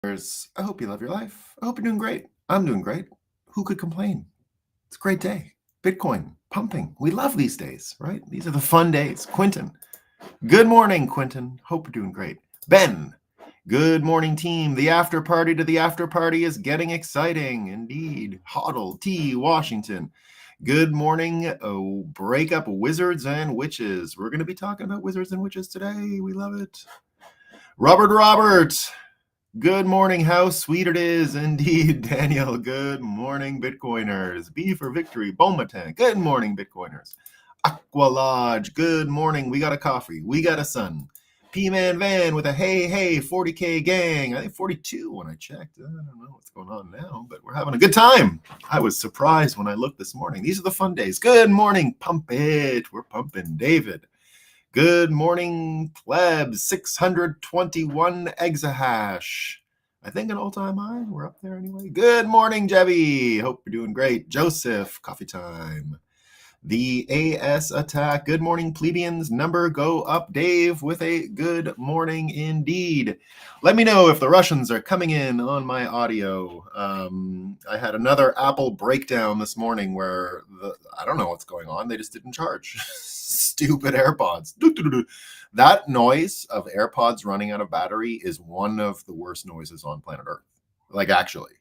I hope you love your life. I hope you're doing great. I'm doing great. Who could complain? It's a great day. Bitcoin pumping. We love these days, right? These are the fun days. Quentin. Good morning, Quentin. Hope you're doing great. Ben. Good morning, team. The after party to the after party is getting exciting. Indeed. Hoddle T. Washington. Good morning, Breakup Wizards and Witches. We're going to be talking about wizards and witches today. We love it. Robert. Good morning. How sweet it is. Indeed, Daniel. Good morning, Bitcoiners. B for victory. Bomatan. Good morning, Bitcoiners. Aqua Lodge. Good morning. We got a coffee. We got a sun. P-Man Van with a hey, 40K gang. I think 42 when I checked. I don't know what's going on now, but we're having a good time. I was surprised when I looked this morning. These are the fun days. Good morning. Pump it. We're pumping. David. Good morning, plebs. 621 exahash. I think an all-time high. We're up there anyway. Good morning, Jebby. Hope you're doing great. Joseph, coffee time. The AS attack. Good morning, plebeians. Number go up. Dave with a good morning indeed. Let me know if the Russians are coming in on my audio. I had another Apple breakdown this morning where I don't know what's going on. They just didn't charge. Stupid AirPods. That noise of AirPods running out of battery is one of the worst noises on planet Earth. Like, actually,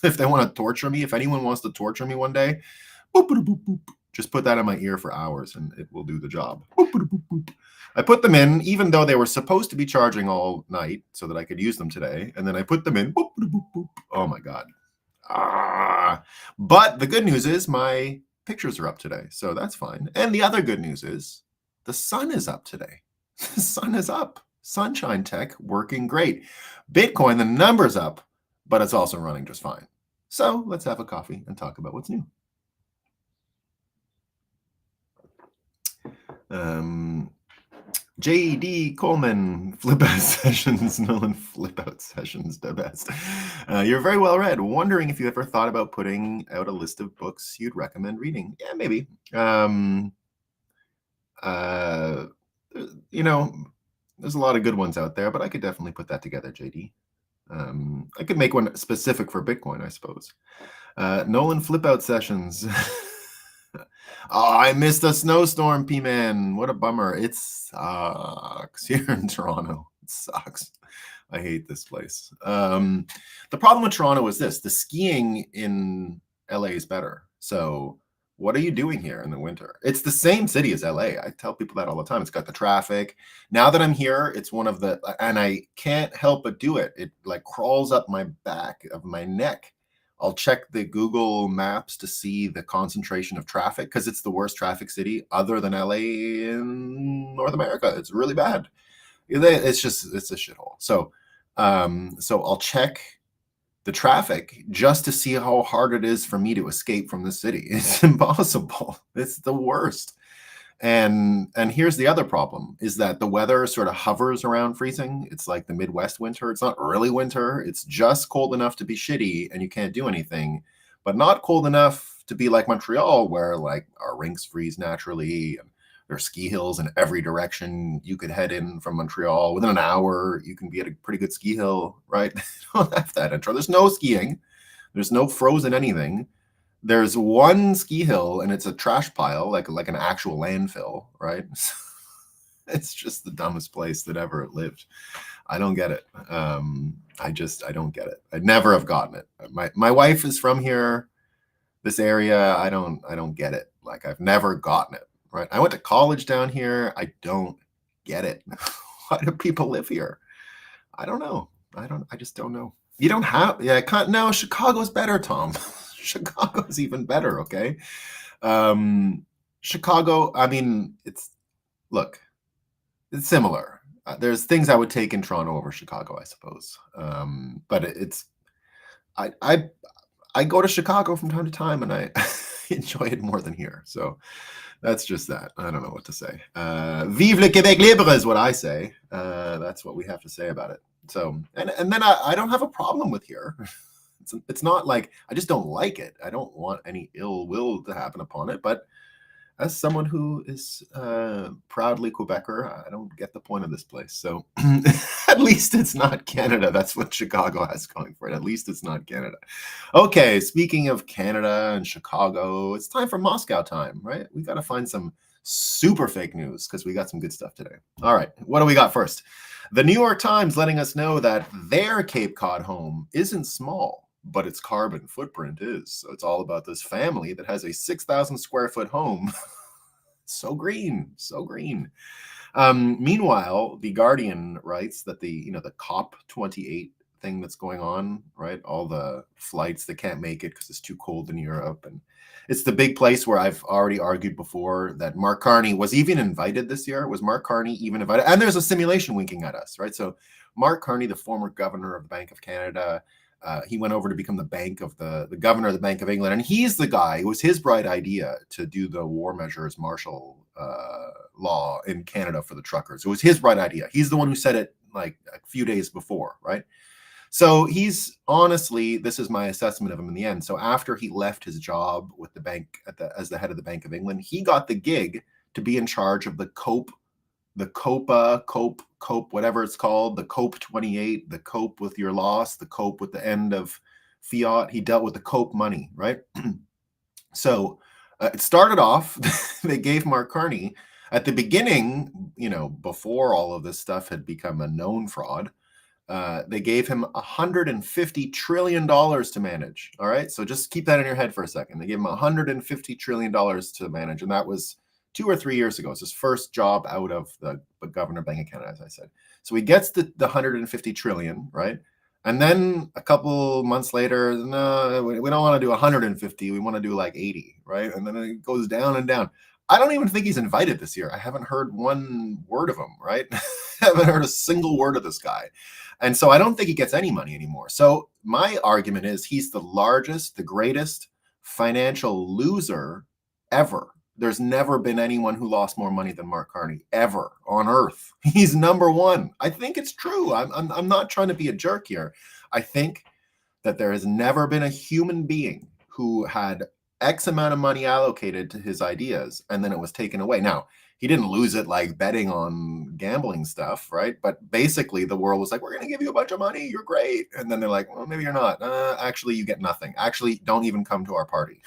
if they want to torture me, if anyone wants to torture me one day, boop, boop, boop, boop, just put that in my ear for hours and it will do the job. Boop, boop, boop, boop. I put them in, even though they were supposed to be charging all night so that I could use them today. And then I put them in. Boop, boop, boop, boop. Oh, my God. But the good news is my pictures are up today, so that's fine. And the other good news is the sun is up today. The sun is up. Sunshine Tech working great. Bitcoin, the number's up, but it's also running just fine. So let's have a coffee and talk about what's new. JD Coleman, flip out sessions, Nolan, flip out sessions, the best. You're very well read. Wondering if you ever thought about putting out a list of books you'd recommend reading. Yeah, maybe. There's a lot of good ones out there, but I could definitely put that together, JD. I could make one specific for Bitcoin, I suppose. Nolan, flip out sessions. Oh, I missed a snowstorm, P-Man. What a bummer. It sucks here in Toronto. It sucks. I hate this place. The problem with Toronto is this. The skiing in LA is better. So what are you doing here in the winter? It's the same city as LA. I tell people that all the time. It's got the traffic. Now that I'm here, it's one of the, and I can't help but do it. It like crawls up my back of my neck. I'll check the Google Maps to see the concentration of traffic because it's the worst traffic city other than LA in North America. It's really bad. It's a shithole. So I'll check the traffic just to see how hard it is for me to escape from the city. It's impossible. It's the worst. And here's the other problem is that the weather sort of hovers around freezing. It's like the Midwest winter. It's not really winter. It's just cold enough to be shitty and you can't do anything, but not cold enough to be like Montreal where like our rinks freeze naturally and there's ski hills in every direction. You could head in from Montreal within an hour. You can be at a pretty good ski hill, right? Don't have that intro. There's no skiing. There's no frozen anything. There's one ski hill and it's a trash pile, like an actual landfill, right? It's just the dumbest place that ever lived. I don't get it. I don't get it. I'd never have gotten it. My wife is from here, this area. I don't get it. Like I've never gotten it, right? I went to college down here. I don't get it. Why do people live here? I don't know. I just don't know. You don't have, no, Chicago's better, Tom. Chicago's even better, okay? Chicago, I mean, it's similar. There's things I would take in Toronto over Chicago, I suppose. But I go to Chicago from time to time and I enjoy it more than here. So that's just that. I don't know what to say. Vive le Québec libre is what I say. That's what we have to say about it. So, and then I don't have a problem with here. It's not like I just don't like it. I don't want any ill will to happen upon it, but As someone who is proudly Quebecer, I don't get the point of this place. So at least it's not Canada. That's what Chicago has going for it. At least it's not Canada. Okay, speaking of Canada and Chicago, it's time for Moscow time, right? We got to find some super fake news because we got some good stuff today. All right, what do we got first? The New York Times letting us know that their Cape Cod home isn't small, but its carbon footprint is. So it's all about this family that has a 6,000 square foot home. So green, so green. Meanwhile, the Guardian writes that the COP28 thing that's going on, right? All the flights that can't make it because it's too cold in Europe, and it's the big place where I've already argued before that Mark Carney was even invited this year. Was Mark Carney even invited? And there's a simulation winking at us, right? So Mark Carney, the former governor of the Bank of Canada, he went over to become the governor of the Bank of England, and he's the guy. It was his bright idea to do the war measures martial law in Canada for the truckers. It was his bright idea. He's the one who said it like a few days before, right? So he's honestly, this is my assessment of him in the end. So after he left his job with the bank as the head of the Bank of England, he got the gig to be in charge of the cope, whatever it's called, the cope 28, the cope with your loss, the cope with the end of fiat. He dealt with the cope money, right? So it started off, they gave Mark Carney at the beginning, before all of this stuff had become a known fraud, they gave him $150 trillion to manage. All right. So just keep that in your head for a second. They gave him $150 trillion to manage. And that was 2 or 3 years ago. It's his first job out of the governor of Bank of Canada, as I said. So he gets the 150 trillion, right? And then a couple months later, no, we don't want to do 150. We want to do like 80, right? And then it goes down and down. I don't even think he's invited this year. I haven't heard one word of him, right? I haven't heard a single word of this guy. And so I don't think he gets any money anymore. So my argument is he's the largest, the greatest financial loser ever. There's never been anyone who lost more money than Mark Carney ever on earth. He's number one. I think it's true. I'm not trying to be a jerk here. I think that there has never been a human being who had X amount of money allocated to his ideas and then it was taken away. Now, he didn't lose it like betting on gambling stuff, right? But basically the world was like, we're going to give you a bunch of money. You're great. And then they're like, well, maybe you're not. Actually, you get nothing. Actually, don't even come to our party.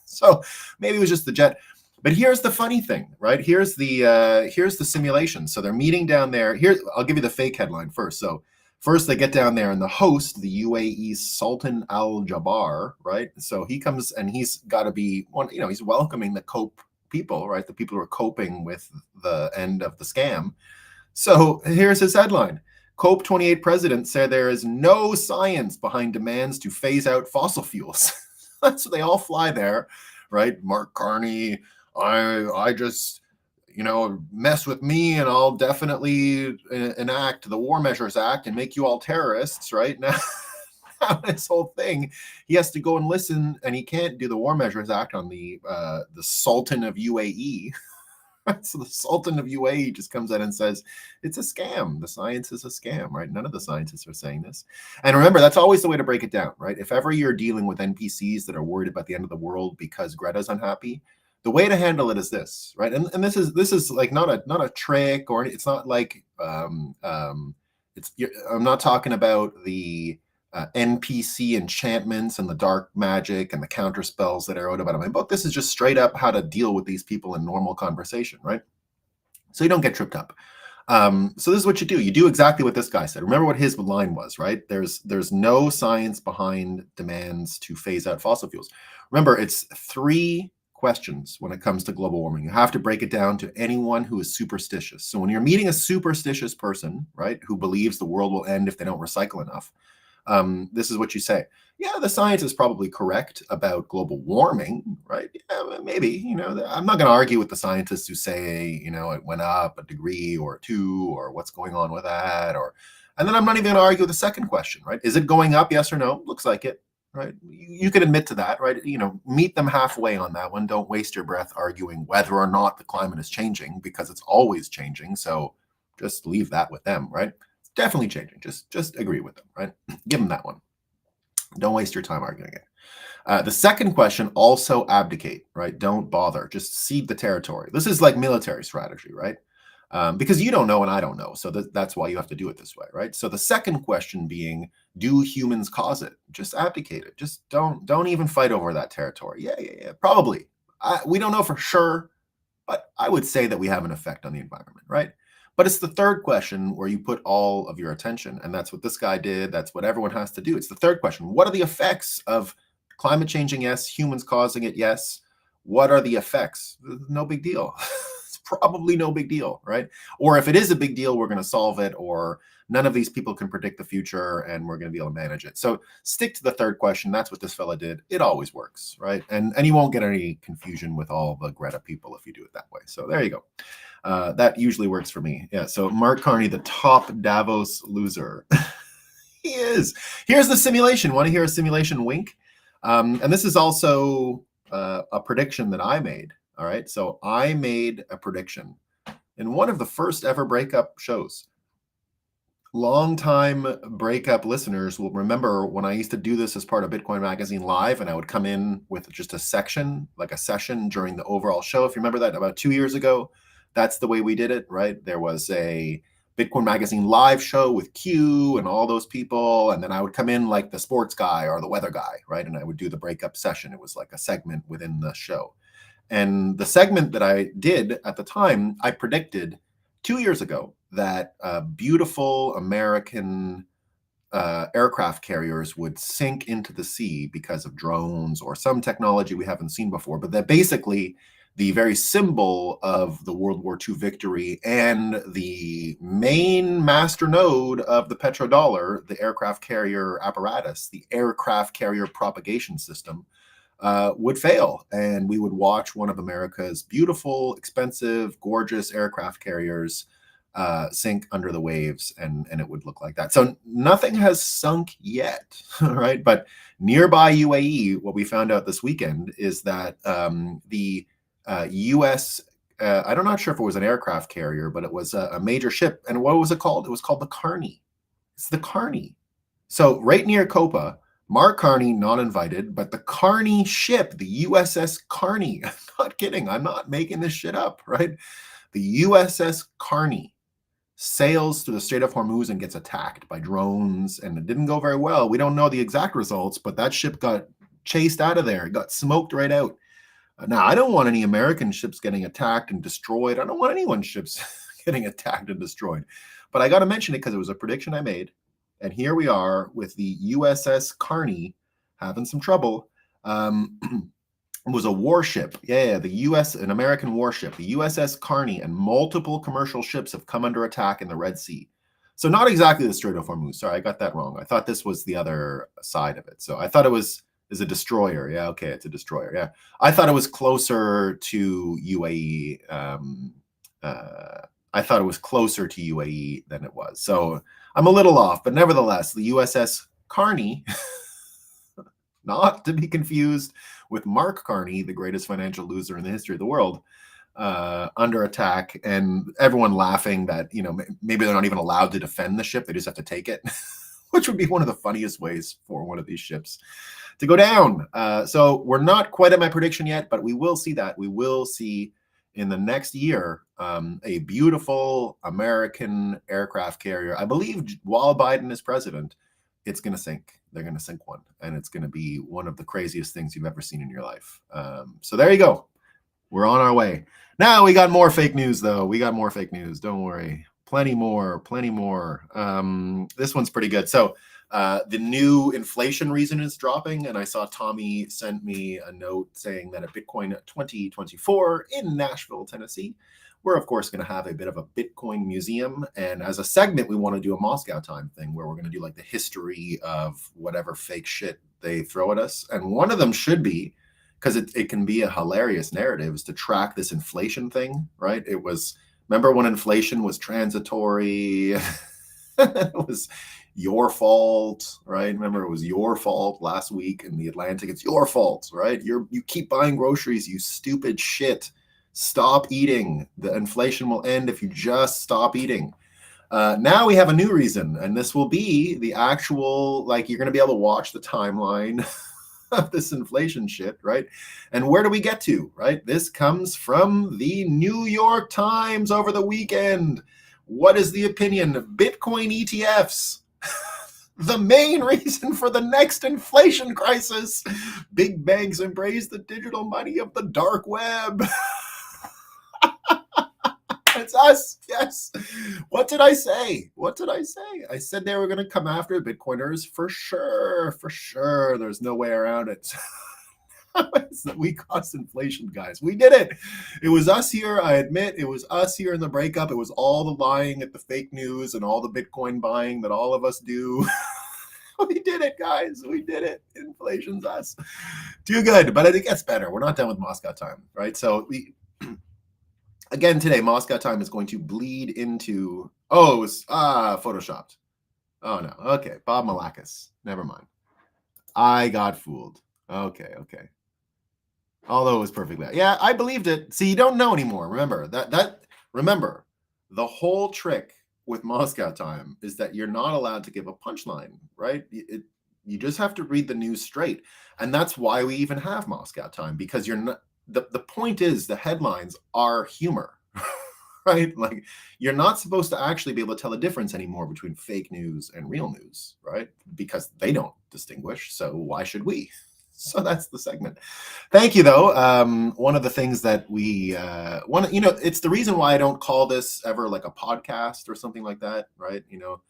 So maybe it was just the jet. But here's the funny thing, right? Here's the simulation. So they're meeting down there. I'll give you the fake headline first. So first they get down there and the host, the UAE's Sultan Al Jaber, right? So he comes and he's got to be one, he's welcoming the cope people, right? The people who are coping with the end of the scam. So here's his headline. COPE 28 president said there is no science behind demands to phase out fossil fuels. So they all fly there, right? Mark Carney, I just, mess with me and I'll definitely enact the War Measures Act and make you all terrorists, right? Now, this whole thing, he has to go and listen, and he can't do the War Measures Act on the Sultan of UAE. So the Sultan of UAE just comes in and says, it's a scam. The science is a scam, right? None of the scientists are saying this. And remember, that's always the way to break it down, right? If ever you're dealing with NPCs that are worried about the end of the world because Greta's unhappy, the way to handle it is this, right? And this is like not a trick, or it's not like I'm not talking about the NPC enchantments and the dark magic and the counter spells that I wrote about in my book. This is just straight up how to deal with these people in normal conversation, right? So you don't get tripped up. So this is what you do. You do exactly what this guy said. Remember what his line was, right? There's no science behind demands to phase out fossil fuels. Remember, it's 3 questions when it comes to global warming. You have to break it down to anyone who is superstitious. So when you're meeting a superstitious person, right, who believes the world will end if they don't recycle enough, this is what you say. Yeah, the science is probably correct about global warming, right? Yeah, maybe, I'm not going to argue with the scientists who say, it went up a degree or 2, or what's going on with that, and then I'm not even going to argue with the second question, right? Is it going up? Yes or no? Looks like it, right? You can admit to that, right? Meet them halfway on that one. Don't waste your breath arguing whether or not the climate is changing, because it's always changing. So just leave that with them, right? Definitely changing. Just agree with them, right? Give them that one. Don't waste your time arguing it. The second question, also abdicate, right? Don't bother. Just cede the territory. This is like military strategy, right? Because you don't know and I don't know. So that's why you have to do it this way, right? So the second question being, do humans cause it? Just abdicate it. Just don't even fight over that territory. Yeah. Probably. We don't know for sure, but I would say that we have an effect on the environment, right? But it's the third question where you put all of your attention, and that's what this guy did. That's what everyone has to do. It's the third question. What are the effects of climate changing? Yes. Humans causing it? Yes. What are the effects? No big deal. It's probably no big deal, right? Or if it is a big deal, we're going to solve it, or none of these people can predict the future and we're going to be able to manage it. So stick to the third question. That's what this fella did. It always works, right? And you won't get any confusion with all the Greta people if you do it that way. So there you go. That usually works for me. Yeah. So Mark Carney, the top Davos loser. He is. Here's the simulation. Want to hear a simulation wink? And this is also a prediction that I made. All right. So I made a prediction in one of the first ever Breakup shows. Longtime Breakup listeners will remember when I used to do this as part of Bitcoin Magazine Live, and I would come in with just a section, like a session during the overall show. If you remember that, about 2 years ago, that's the way we did it, right? There was a Bitcoin Magazine Live show with Q and all those people, and then I would come in like the sports guy or the weather guy, right? And I would do the Breakup session. It was like a segment within the show. And the segment that I did at the time, I predicted 2 years ago that beautiful American aircraft carriers would sink into the sea because of drones or some technology we haven't seen before, but that basically the very symbol of the World War II victory and the main master node of the petrodollar, the aircraft carrier apparatus, the aircraft carrier propagation system, would fail. And we would watch one of America's beautiful, expensive, gorgeous aircraft carriers sink under the waves, and it would look like that. So nothing has sunk yet, right? But nearby UAE, what we found out this weekend is that the U.S., I'm not sure if it was an aircraft carrier, but it was a major ship. And what was it called? It was called the Carney. It's the Carney. So right near Copa, Mark Carney, not invited, but the Carney ship, the USS Carney, I'm not kidding, I'm not making this shit up, right? The USS Carney sails through the Strait of Hormuz and gets attacked by drones, and it didn't go very well. We don't know the exact results, but that ship got chased out of there. It got smoked right out. Now, I don't want any American ships getting attacked and destroyed. I don't want anyone's ships getting attacked and destroyed. But I got to mention it because it was a prediction I made. And here we are with the USS Carney having some trouble. It was a warship. Yeah, an American warship, the USS Carney, and multiple commercial ships have come under attack in the Red Sea. So not exactly the Strait of Hormuz. Sorry, I got that wrong. I thought this was the other side of it. So I thought it was a destroyer. Yeah, okay, it's a destroyer. Yeah, I thought it was closer to UAE. I thought it was closer to UAE than it was. So I'm a little off, but nevertheless, the USS Carney, not to be confused with Mark Carney, the greatest financial loser in the history of the world, under attack, and everyone laughing that, maybe they're not even allowed to defend the ship. They just have to take it, which would be one of the funniest ways for one of these ships to go down. So we're not quite at my prediction yet, but we will see that. We will see in the next year a beautiful American aircraft carrier. I believe while Biden is president, it's going to sink. They're going to sink one, and it's going to be one of the craziest things you've ever seen in your life. So there you go. We're on our way. Now we got more fake news, though. We got more fake news. Don't worry. Plenty more. This one's pretty good. So the new inflation reason is dropping, and I saw Tommy sent me a note saying that at Bitcoin 2024 in Nashville, Tennessee, we're of course going to have a bit of a Bitcoin museum, and as a segment we want to do a Moscow time thing where we're going to do like the history of whatever fake shit they throw at us. And one of them should be, because it can be a hilarious narrative, is to track this inflation thing, right? It was, remember when inflation was transitory? It was your fault, right? Remember, it was your fault last week in the Atlantic. It's your fault, right? You keep buying groceries, you stupid shit. Stop eating. The inflation will end if you just stop eating. Now we have a new reason, and this will be the actual, like, you're going to be able to watch the timeline of this inflation shit, right? And where do we get to, right? This comes from the New York Times over the weekend. What is the opinion? Bitcoin ETFs. The main reason for the next inflation crisis. Big banks embrace the digital money of the dark web. It's us. Yes. What did I say? What did I say? I said they were going to come after Bitcoiners for sure. For sure. There's no way around it. We caused inflation, guys. We did it. It was us here. I admit it was us here in the breakup. It was all the lying at the fake news and all the Bitcoin buying that all of us do. We did it, guys. We did it. Inflation's us. Too good. But it gets better. We're not done with Moscow time, right? So again, today, Moscow time is going to bleed into, photoshopped. Oh, no. Okay. Bob Malakis. Never mind. I got fooled. Okay. Although it was perfectly. Yeah, I believed it. See, you don't know anymore. Remember, remember, the whole trick with Moscow time is that you're not allowed to give a punchline, right? You just have to read the news straight. And that's why we even have Moscow time, because you're not, the point is the headlines are humor, right? Like, you're not supposed to actually be able to tell the difference anymore between fake news and real news, right? Because they don't distinguish. So why should we? So that's the segment. Thank you, though. One of the things that we it's the reason why I don't call this ever like a podcast or something like that, right? We'll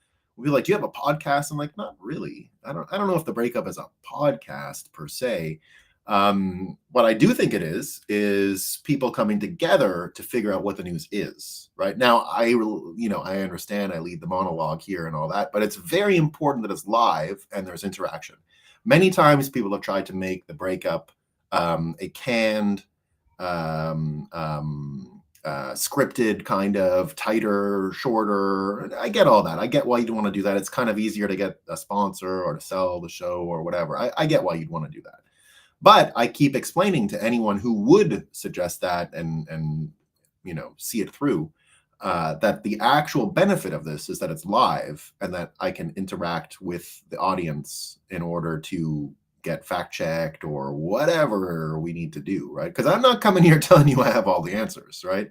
be like, do you have a podcast? I'm like, not really. I don't know if the breakup is a podcast per se. What I do think it is people coming together to figure out what the news is, right? Now, I understand I lead the monologue here and all that, but it's very important that it's live and there's interaction. Many times people have tried to make the breakup a canned, scripted kind of tighter, shorter. I get all that. I get why you'd want to do that. It's kind of easier to get a sponsor or to sell the show or whatever. I get why you'd want to do that. But I keep explaining to anyone who would suggest that and see it through, that the actual benefit of this is that it's live and that I can interact with the audience in order to get fact checked or whatever we need to do, right? Because I'm not coming here telling you I have all the answers, right?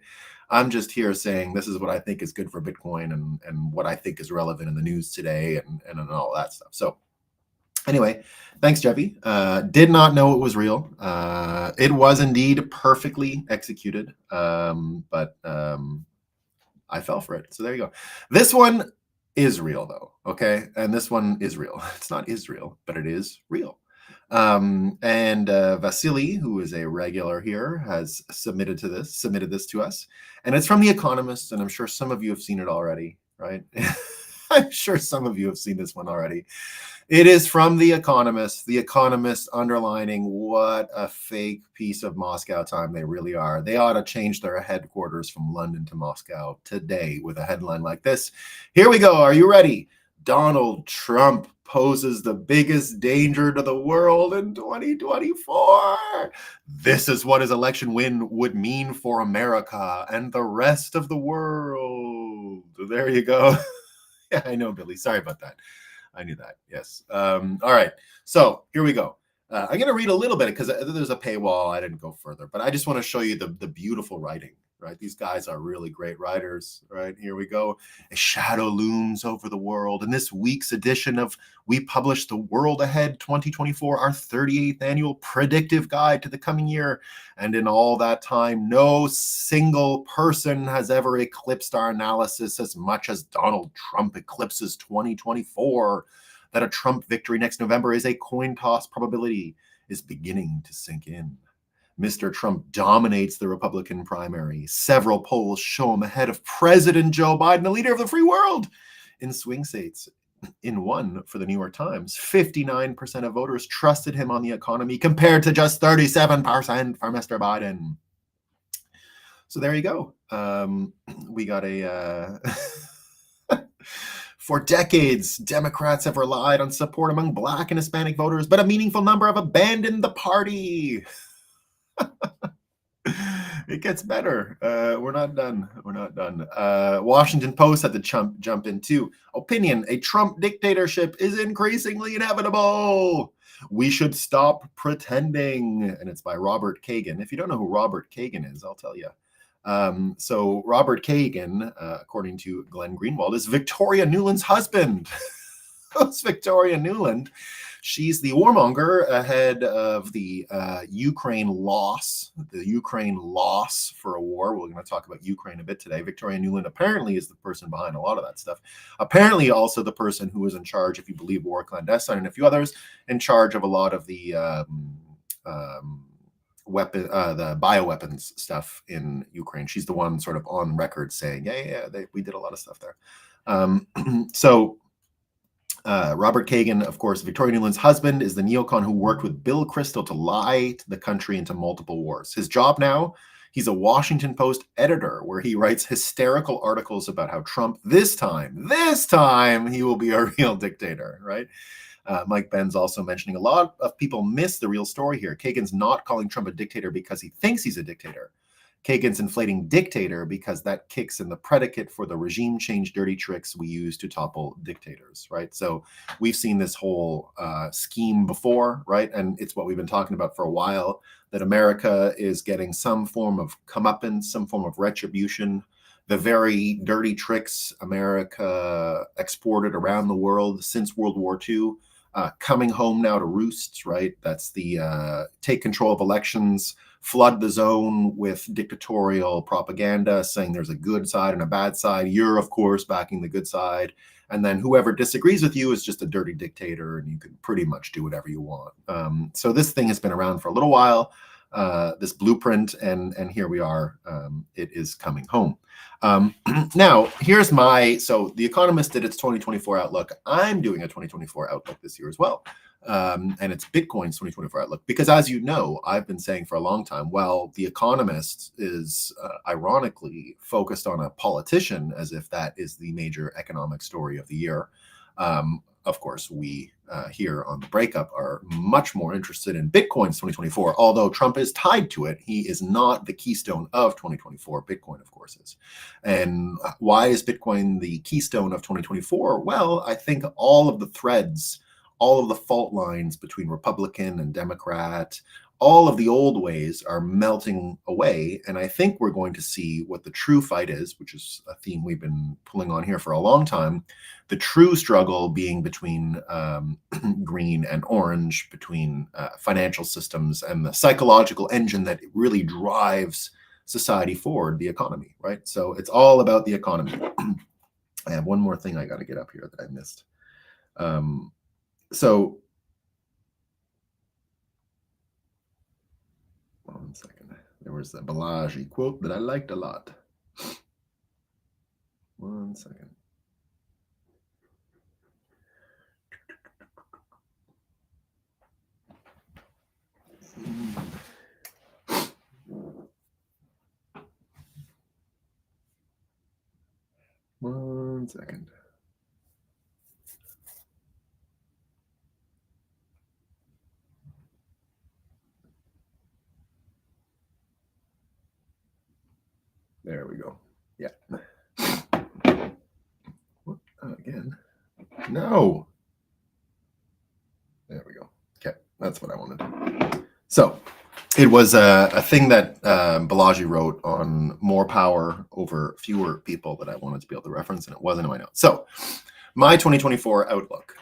I'm just here saying this is what I think is good for Bitcoin and what I think is relevant in the news today and all that stuff. So anyway, thanks, Jeffy. Did not know it was real. It was indeed perfectly executed, but I fell for it. So there you go. This one is real, though. Okay, and this one is real. It's not Israel, but it is real. And Vasily, who is a regular here, has submitted this to us, and it's from The Economist, and I'm sure some of you have seen it already, right? I'm sure some of you have seen this one already. It is from The Economist. The Economist underlining what a fake piece of Moscow time they really are. They ought to change their headquarters from London to Moscow today with a headline like this. Here we go. Are you ready? Donald Trump poses the biggest danger to the world in 2024. This is what his election win would mean for America and the rest of the world. There you go. Yeah, I know, Billy. Sorry about that. I knew that. Yes. All right. So here we go. I'm going to read a little bit because there's a paywall. I didn't go further, but I just want to show you the beautiful writing, right? These guys are really great writers, right? Here we go. A shadow looms over the world. In this week's edition of We Publish the World Ahead 2024, our 38th annual predictive guide to the coming year. And in all that time, no single person has ever eclipsed our analysis as much as Donald Trump eclipses 2024. That a Trump victory next November is a coin toss probability is beginning to sink in. Mr. Trump dominates the Republican primary. Several polls show him ahead of President Joe Biden, the leader of the free world. In swing states, in one for the New York Times, 59% of voters trusted him on the economy compared to just 37% for Mr. Biden. So there you go. We got a... For decades, Democrats have relied on support among Black and Hispanic voters, but a meaningful number have abandoned the party. It gets better. We're not done. We're not done. Washington Post had to jump in too. Opinion: a Trump dictatorship is increasingly inevitable. We should stop pretending. And it's by Robert Kagan. If you don't know who Robert Kagan is, I'll tell you. So Robert Kagan, according to Glenn Greenwald, is Victoria Nuland's husband. Who's Victoria Nuland? She's the warmonger ahead of the Ukraine loss for a war. We're going to talk about Ukraine a bit today. Victoria Nuland apparently is the person behind a lot of that stuff. Apparently also the person who was in charge, if you believe War Clandestine and a few others, in charge of a lot of the the bioweapons stuff in Ukraine. She's the one sort of on record saying, we did a lot of stuff there. Robert Kagan, of course, Victoria Nuland's husband, is the neocon who worked with Bill Kristol to lie the country into multiple wars. His job now, he's a Washington Post editor where he writes hysterical articles about how Trump, this time, he will be a real dictator, right? Mike Ben's also mentioning a lot of people miss the real story here. Kagan's not calling Trump a dictator because he thinks he's a dictator. Kagan's inflating dictator because that kicks in the predicate for the regime change dirty tricks we use to topple dictators, right? So we've seen this whole scheme before, right? And it's what we've been talking about for a while, that America is getting some form of comeuppance, some form of retribution. The very dirty tricks America exported around the world since World War II, coming home now to roost, right? That's the take control of elections, flood the zone with dictatorial propaganda, saying there's a good side and a bad side. You're, of course, backing the good side. And then whoever disagrees with you is just a dirty dictator, and you can pretty much do whatever you want. So this thing has been around for a little while, this blueprint, and here we are. It is coming home. Now, here's so The Economist did its 2024 outlook. I'm doing a 2024 outlook this year as well. And it's Bitcoin's 2024 outlook, because as you know, I've been saying for a long time, well, The Economist is ironically focused on a politician as if that is the major economic story of the year. Of course, we here on the Breakup are much more interested in Bitcoin's 2024, although Trump is tied to it. He is not the keystone of 2024. Bitcoin, of course, is. And why is Bitcoin the keystone of 2024? Well, I think all of the threads, all of the fault lines between Republican and Democrat, all of the old ways are melting away. And I think we're going to see what the true fight is, which is a theme we've been pulling on here for a long time. The true struggle being between green and orange, between financial systems and the psychological engine that really drives society forward, the economy, right? So it's all about the economy. I have one more thing I got to get up here that I missed. So, one second. There was a Balaji quote that I liked a lot. One second. One second. There we go. Yeah. Again. No. There we go. Okay. That's what I wanted. So it was a thing that Balaji wrote on more power over fewer people that I wanted to be able to reference, and it wasn't in my notes. So my 2024 outlook.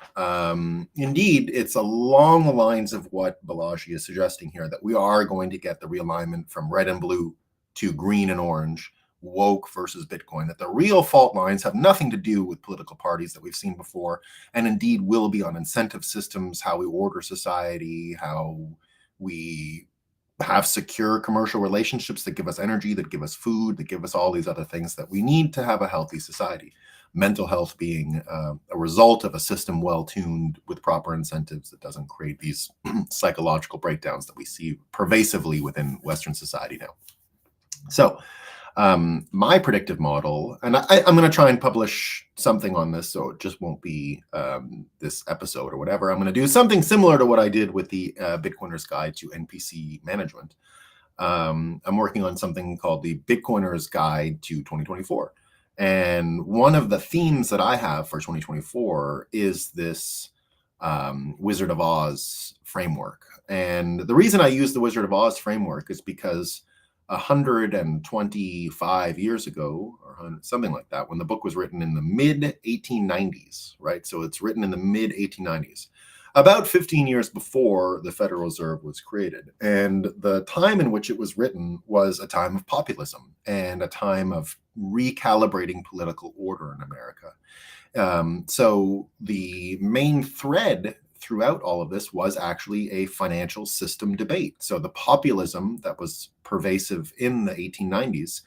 Indeed, it's along the lines of what Balaji is suggesting here, that we are going to get the realignment from red and blue to green and orange, woke versus Bitcoin, that the real fault lines have nothing to do with political parties that we've seen before, and indeed will be on incentive systems, how we order society, how we have secure commercial relationships that give us energy, that give us food, that give us all these other things that we need to have a healthy society. Mental health being a result of a system well-tuned with proper incentives that doesn't create these psychological breakdowns that we see pervasively within Western society now. So my predictive model, and I'm going to try and publish something on this, so it just won't be this episode or whatever. I'm going to do something similar to what I did with the Bitcoiner's Guide to NPC Management. I'm working on something called the Bitcoiner's Guide to 2024. And one of the themes that I have for 2024 is this Wizard of Oz framework. And the reason I use the Wizard of Oz framework is because 125 years ago, or something like that, when the book was written in the mid 1890s, right? So it's written in the mid 1890s, about 15 years before the Federal Reserve was created. And the time in which it was written was a time of populism and a time of recalibrating political order in America. So the main thread throughout all of this was actually a financial system debate. So the populism that was pervasive in the 1890s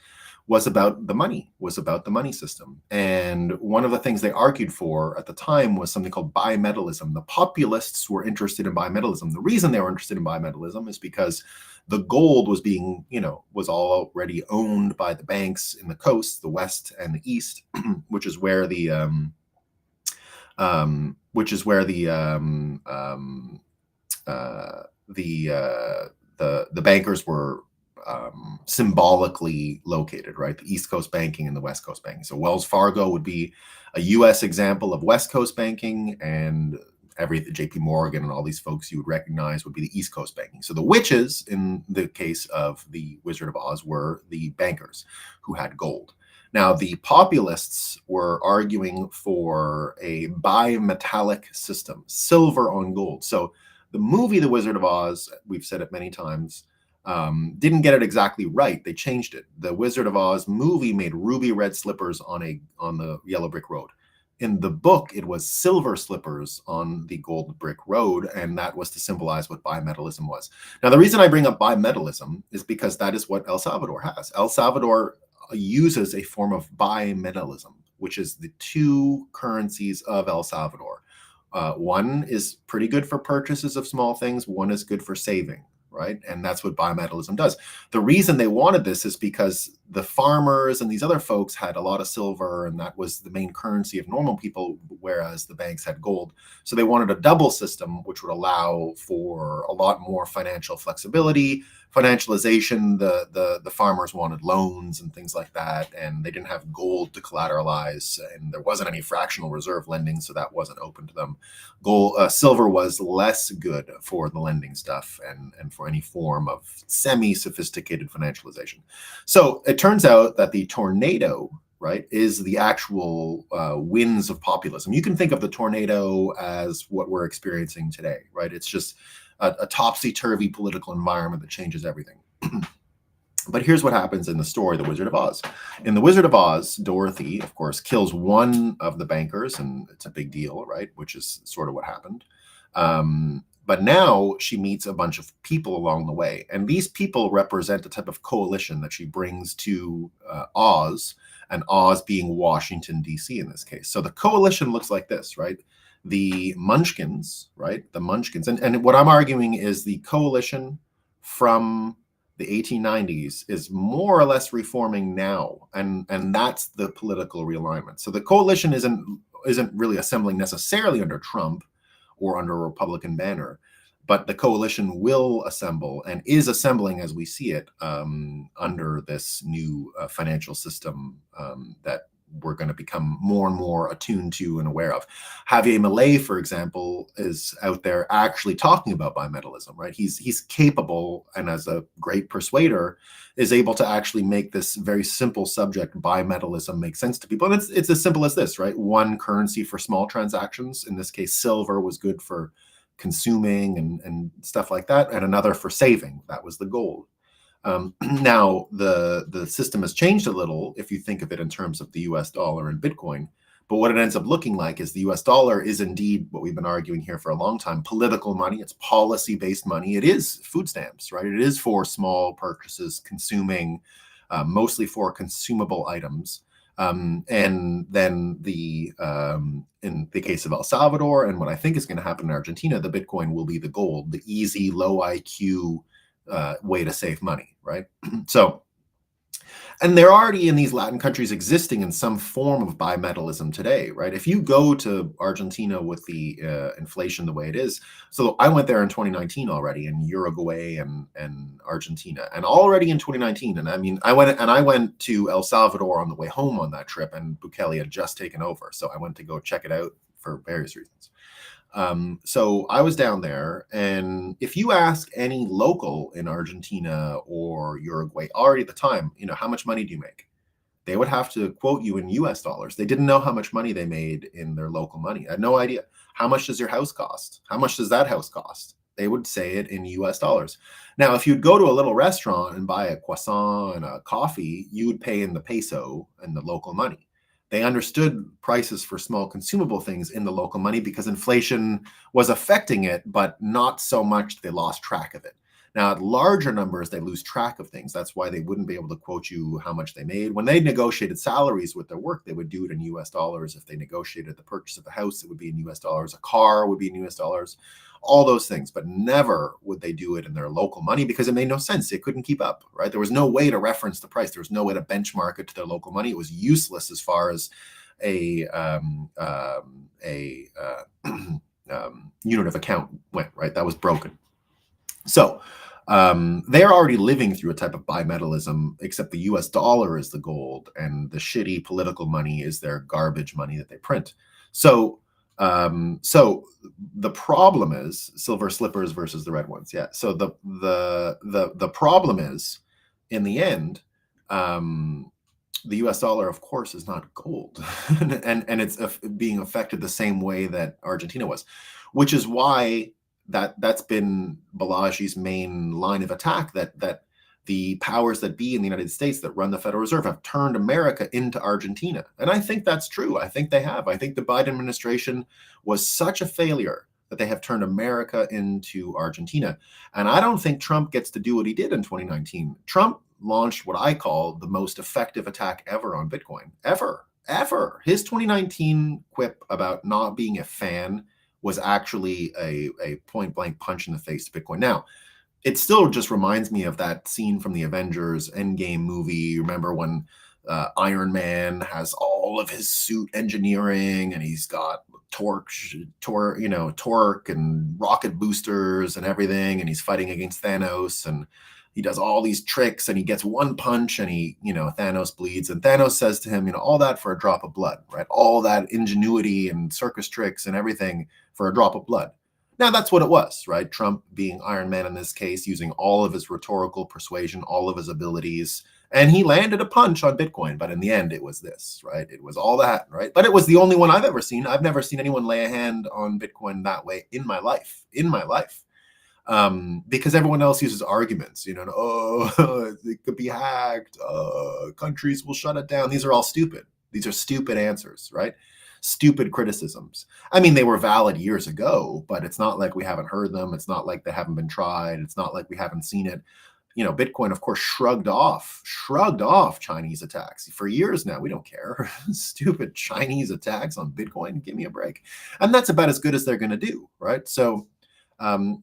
was about the money system. And one of the things they argued for at the time was something called bimetallism. The populists were interested in bimetallism. The reason they were interested in bimetallism is because the gold was being, was already owned by the banks in the coast, the West and the East, which is where the bankers were symbolically located, right? The East Coast banking and the West Coast banking. So Wells Fargo would be a U.S. example of West Coast banking, and JP Morgan and all these folks you would recognize would be the East Coast banking. So the witches, in the case of the Wizard of Oz, were the bankers who had gold. Now, the populists were arguing for a bimetallic system, silver on gold. So the movie The Wizard of Oz, we've said it many times, didn't get it exactly right. They changed it. The Wizard of Oz movie made ruby red slippers on the yellow brick road. In the book, it was silver slippers on the gold brick road, and that was to symbolize what bimetallism was. Now, the reason I bring up bimetallism is because that is what El Salvador has. El Salvador uses a form of bimetallism, which is the two currencies of El Salvador. One is pretty good for purchases of small things. One is good for saving, right? And that's what bimetallism does. The reason they wanted this is because the farmers and these other folks had a lot of silver, and that was the main currency of normal people, whereas the banks had gold. So they wanted a double system, which would allow for a lot more financial flexibility, financialization. The farmers wanted loans and things like that, and they didn't have gold to collateralize, and there wasn't any fractional reserve lending, so that wasn't open to them. Silver was less good for the lending stuff and for any form of semi-sophisticated financialization. So it turns out that the tornado, right, is the actual winds of populism. You can think of the tornado as what we're experiencing today, right? It's just a topsy-turvy political environment that changes everything. But here's what happens in the story, The Wizard of Oz. In The Wizard of Oz, Dorothy, of course, kills one of the bankers, and it's a big deal, right? Which is sort of what happened. But now she meets a bunch of people along the way. And these people represent a type of coalition that she brings to Oz, and Oz being Washington, D.C. in this case. So the coalition looks like this, right? The Munchkins, right? The Munchkins. And what I'm arguing is the coalition from the 1890s is more or less reforming now. And that's the political realignment. So the coalition isn't really assembling necessarily under Trump or under a Republican banner, but the coalition will assemble and is assembling as we see it under this new financial system that we're going to become more and more attuned to and aware of. Javier Milei, for example, is out there actually talking about bimetallism, right? He's capable, and as a great persuader, is able to actually make this very simple subject, bimetallism, make sense to people. And it's as simple as this, right? One currency for small transactions. In this case, silver was good for consuming and stuff like that, and another for saving. That was the gold. Now, the system has changed a little if you think of it in terms of the US dollar and Bitcoin. But what it ends up looking like is the US dollar is indeed what we've been arguing here for a long time, political money. It's policy-based money. It is food stamps, right? It is for small purchases, consuming, mostly for consumable items. And then in the case of El Salvador, and what I think is going to happen in Argentina, the Bitcoin will be the gold, the easy, low IQ way to save money, right? So And they're already in these Latin countries existing in some form of bimetallism today, right? If you go to Argentina with the inflation the way it is, so I went there in 2019 already, in Uruguay and Argentina, and already in 2019, and I mean, I went to El Salvador on the way home on that trip, and Bukele had just taken over, so I went to go check it out for various reasons. So I was down there, and if you ask any local in Argentina or Uruguay already at the time, how much money do you make? They would have to quote you in US dollars. They didn't know how much money they made in their local money. I had no idea. How much does your house cost? How much does that house cost? They would say it in US dollars. Now, if you'd go to a little restaurant and buy a croissant and a coffee, you would pay in the peso and the local money. They understood prices for small consumable things in the local money because inflation was affecting it, but not so much they lost track of it. Now, at larger numbers, they lose track of things. That's why they wouldn't be able to quote you how much they made. When they negotiated salaries with their work, they would do it in US dollars. If they negotiated the purchase of a house, it would be in US dollars. A car would be in US dollars. All those things, but never would they do it in their local money because it made no sense. They couldn't keep up, right? There was no way to reference the price. There was no way to benchmark it to their local money. It was useless as far as a unit of account went, right? That was broken. So they're already living through a type of bimetallism, except the US dollar is the gold and the shitty political money is their garbage money that they print. So the problem is silver slippers versus the red ones. Yeah. So the problem is, in the end, the US dollar, of course, is not gold, and it's being affected the same way that Argentina was, which is why that's been Balaji's main line of attack, that the powers that be in the United States that run the Federal Reserve have turned America into Argentina. And I think that's true. I think they have. I think the Biden administration was such a failure that they have turned America into Argentina. And I don't think Trump gets to do what he did in 2019. Trump launched what I call the most effective attack ever on Bitcoin, ever. His 2019 quip about not being a fan was actually a point blank punch in the face to Bitcoin. Now, it still just reminds me of that scene from the Avengers Endgame movie. Remember when Iron Man has all of his suit engineering and he's got torque and rocket boosters and everything, and he's fighting against Thanos, and he does all these tricks and he gets one punch and Thanos bleeds, and Thanos says to him, all that for a drop of blood, right? All that ingenuity and circus tricks and everything for a drop of blood. Now, that's what it was, right? Trump being Iron Man in this case, using all of his rhetorical persuasion, all of his abilities, and he landed a punch on Bitcoin. But in the end, it was this, right? It was all that, right? But it was the only one I've ever seen. I've never seen anyone lay a hand on Bitcoin that way in my life. Because everyone else uses arguments, it could be hacked, countries will shut it down. These are all stupid. These are stupid answers, right? Stupid criticisms. I mean, they were valid years ago, but it's not like we haven't heard them. It's not like they haven't been tried. It's not like we haven't seen it. Bitcoin, of course, shrugged off Chinese attacks for years now. We don't care. Stupid Chinese attacks on Bitcoin. Give me a break. And that's about as good as they're going to do, right? So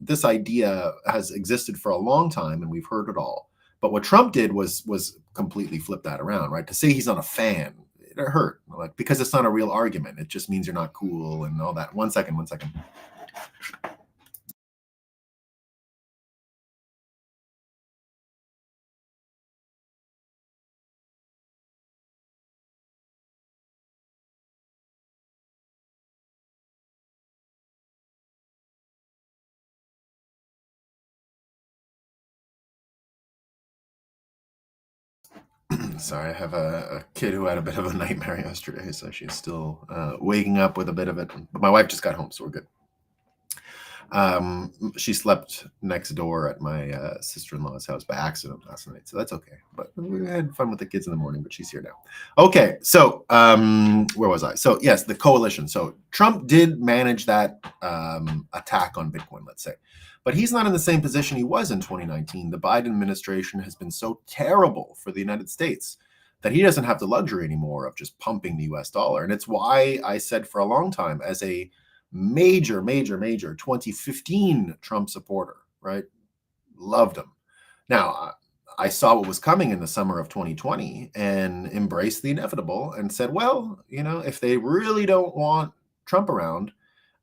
this idea has existed for a long time, and we've heard it all. But what Trump did was completely flip that around, right? To say he's not a fan, it hurt, like, because it's not a real argument. It just means you're not cool and all that. One second. Sorry, I have a kid who had a bit of a nightmare yesterday, so she's still waking up with a bit of it. But my wife just got home, so we're good. She slept next door at my sister-in-law's house by accident last night, so that's okay. But we had fun with the kids in the morning, but she's here now. Okay, so where was I? So yes, the coalition. So Trump did manage that attack on Bitcoin, let's say. But he's not in the same position he was in 2019. The Biden administration has been so terrible for the United States that he doesn't have the luxury anymore of just pumping the US dollar. And it's why I said for a long time, as a major 2015 Trump supporter, right? Loved him. Now, I saw what was coming in the summer of 2020 and embraced the inevitable and said, well, if they really don't want Trump around,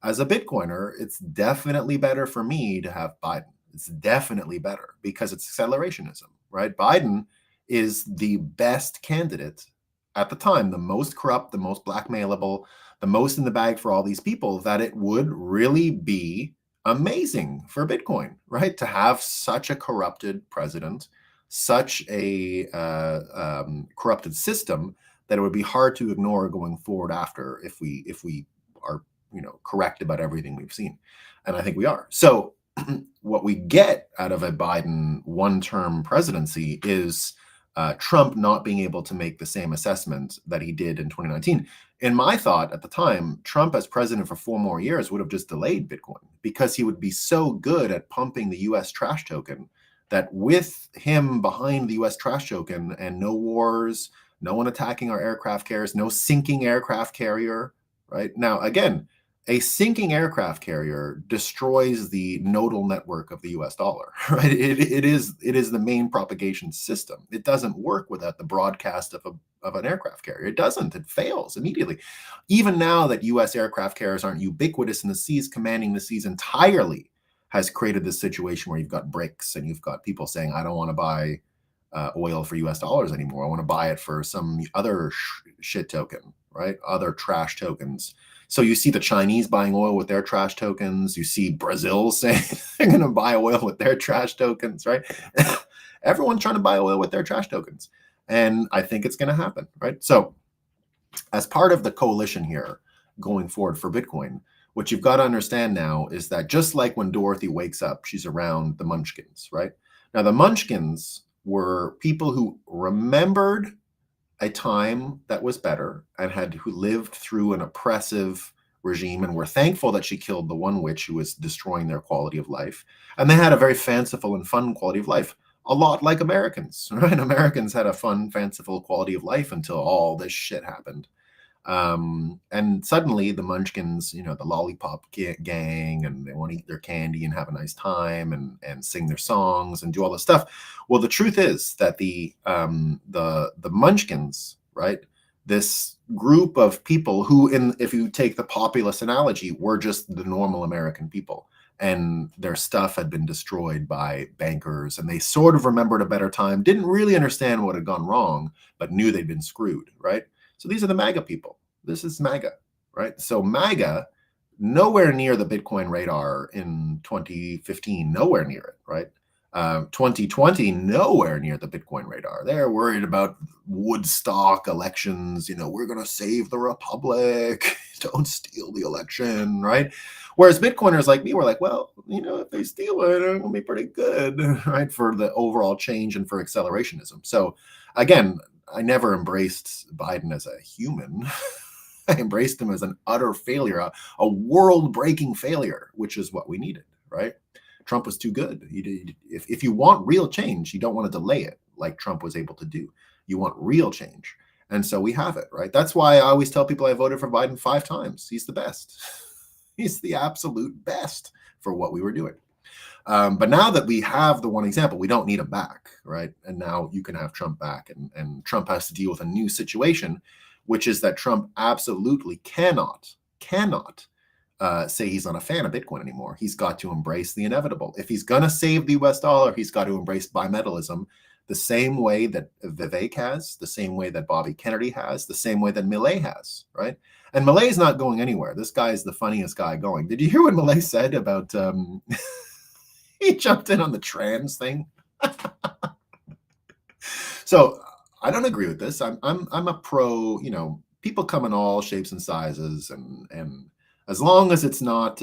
as a Bitcoiner, it's definitely better for me to have Biden. It's definitely better because it's accelerationism, right? Biden is the best candidate at the time, the most corrupt, the most blackmailable, the most in the bag for all these people, that it would really be amazing for Bitcoin, right? To have such a corrupted president, such a corrupted system, that it would be hard to ignore going forward after if we are correct about everything we've seen. And I think we are. So what we get out of a Biden one-term presidency is Trump not being able to make the same assessment that he did in 2019. In my thought at the time, Trump as president for 4 more years would have just delayed Bitcoin because he would be so good at pumping the US trash token that with him behind the US trash token and no wars, no one attacking our aircraft carriers, no sinking aircraft carrier, right? Now, again, a sinking aircraft carrier destroys the nodal network of the US dollar, right? It is the main propagation system. It doesn't work without the broadcast of an aircraft carrier. It doesn't. It fails immediately. Even now that US aircraft carriers aren't ubiquitous in the seas, commanding the seas entirely, has created this situation where you've got BRICS and you've got people saying, I don't want to buy oil for US dollars anymore. I want to buy it for some other shit token, right? Other trash tokens. So you see the Chinese buying oil with their trash tokens. You see Brazil saying they're going to buy oil with their trash tokens, right? Everyone's trying to buy oil with their trash tokens. And I think it's going to happen, right? So as part of the coalition here going forward for Bitcoin, what you've got to understand now is that just like when Dorothy wakes up, she's around the Munchkins, right? Now, the Munchkins were people who remembered a time that was better and who lived through an oppressive regime and were thankful that she killed the one witch who was destroying their quality of life. And they had a very fanciful and fun quality of life, a lot like Americans, right? Americans had a fun, fanciful quality of life until all this shit happened. And suddenly the Munchkins, the lollipop gang, and they want to eat their candy and have a nice time and sing their songs and do all this stuff. Well, the truth is that the Munchkins, right? This group of people who, if you take the populist analogy, were just the normal American people, and their stuff had been destroyed by bankers, and they sort of remembered a better time, didn't really understand what had gone wrong, but knew they'd been screwed, right? So these are the MAGA people. This is MAGA, right? So MAGA, nowhere near the Bitcoin radar in 2015, nowhere near it, right? 2020, nowhere near the Bitcoin radar. They're worried about Woodstock elections. We're going to save the republic. Don't steal the election, right? Whereas Bitcoiners like me were like, well, if they steal it, it will be pretty good, right? For the overall change and for accelerationism. So again, I never embraced Biden as a human. I embraced him as an utter failure, a world-breaking failure, which is what we needed, right? Trump was too good. If you want real change, you don't want to delay it like Trump was able to do. You want real change. And so we have it, right? That's why I always tell people I voted for Biden 5 times. He's the best. He's the absolute best for what we were doing. But now that we have the one example, we don't need him back, right? And now you can have Trump back, and Trump has to deal with a new situation, which is that Trump absolutely cannot say he's not a fan of Bitcoin anymore. He's got to embrace the inevitable. If he's going to save the US dollar, he's got to embrace bimetallism the same way that Vivek has, the same way that Bobby Kennedy has, the same way that Milei has, right? And Milei's not going anywhere. This guy is the funniest guy going. Did you hear what Milei said about... he jumped in on the trans thing. So I don't agree with this. I'm a pro, people come in all shapes and sizes, and as long as it's not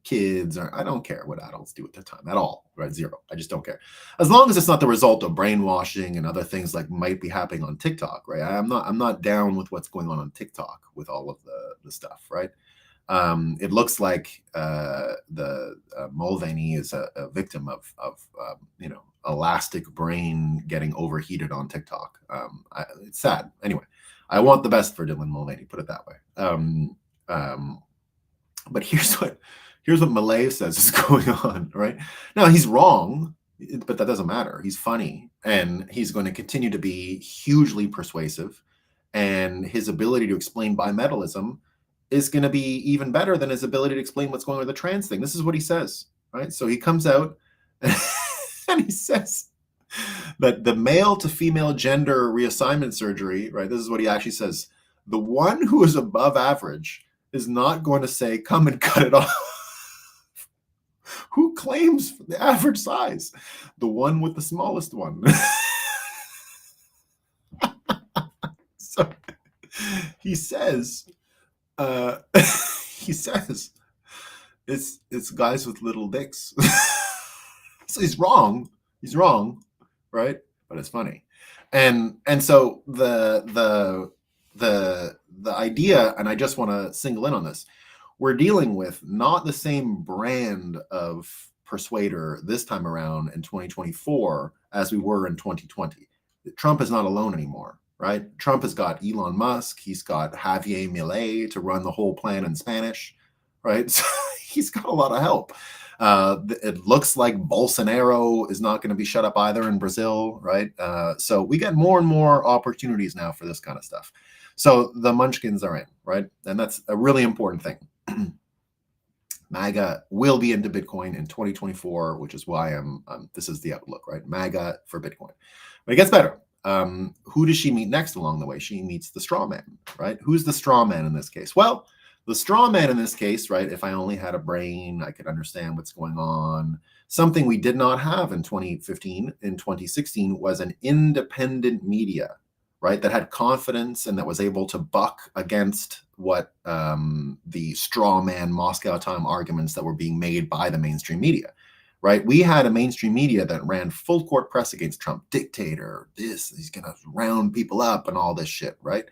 kids, or I don't care what adults do at the time at all, right? Zero. I just don't care. As long as it's not the result of brainwashing and other things like might be happening on TikTok, right? I'm not down with what's going on TikTok with all of the stuff, right? It looks like the Mulvaney is a victim of elastic brain getting overheated on TikTok. It's sad. Anyway, I want the best for Dylan Mulvaney, put it that way. But here's Here's what Malay says is going on, right? Now, he's wrong, but that doesn't matter. He's funny, and he's going to continue to be hugely persuasive, and his ability to explain bimetallism is going to be even better than his ability to explain what's going on with the trans thing. This is what he says, right? So he comes out and he says that the male to female gender reassignment surgery, right? This is what he actually says. The one who is above average is not going to say, come and cut it off. Who claims the average size? The one with the smallest one. So he says, he says, it's guys with little dicks. So he's wrong. He's wrong, right? But it's funny. And so the idea, and I just want to single in on this, we're dealing with not the same brand of persuader this time around in 2024 as we were in 2020. Trump is not alone anymore, right? Trump has got Elon Musk. He's got Javier Milei to run the whole plan in Spanish, right? So he's got a lot of help. It looks like Bolsonaro is not going to be shut up either in Brazil, right? So we get more and more opportunities now for this kind of stuff. So the munchkins are in, right? And that's a really important thing. MAGA will be into Bitcoin in 2024, which is why this is the outlook, right? MAGA for Bitcoin. But it gets better. Who does she meet next along the way? She meets the straw man, right? Who's the straw man in this case? Well, the straw man in this case, right? If I only had a brain, I could understand what's going on. Something we did not have in 2015, in 2016 was an independent media, right? That had confidence and that was able to buck against what the straw man Moscow time arguments that were being made by the mainstream media, right? We had a mainstream media that ran full court press against Trump, dictator, he's going to round people up and all this shit, right?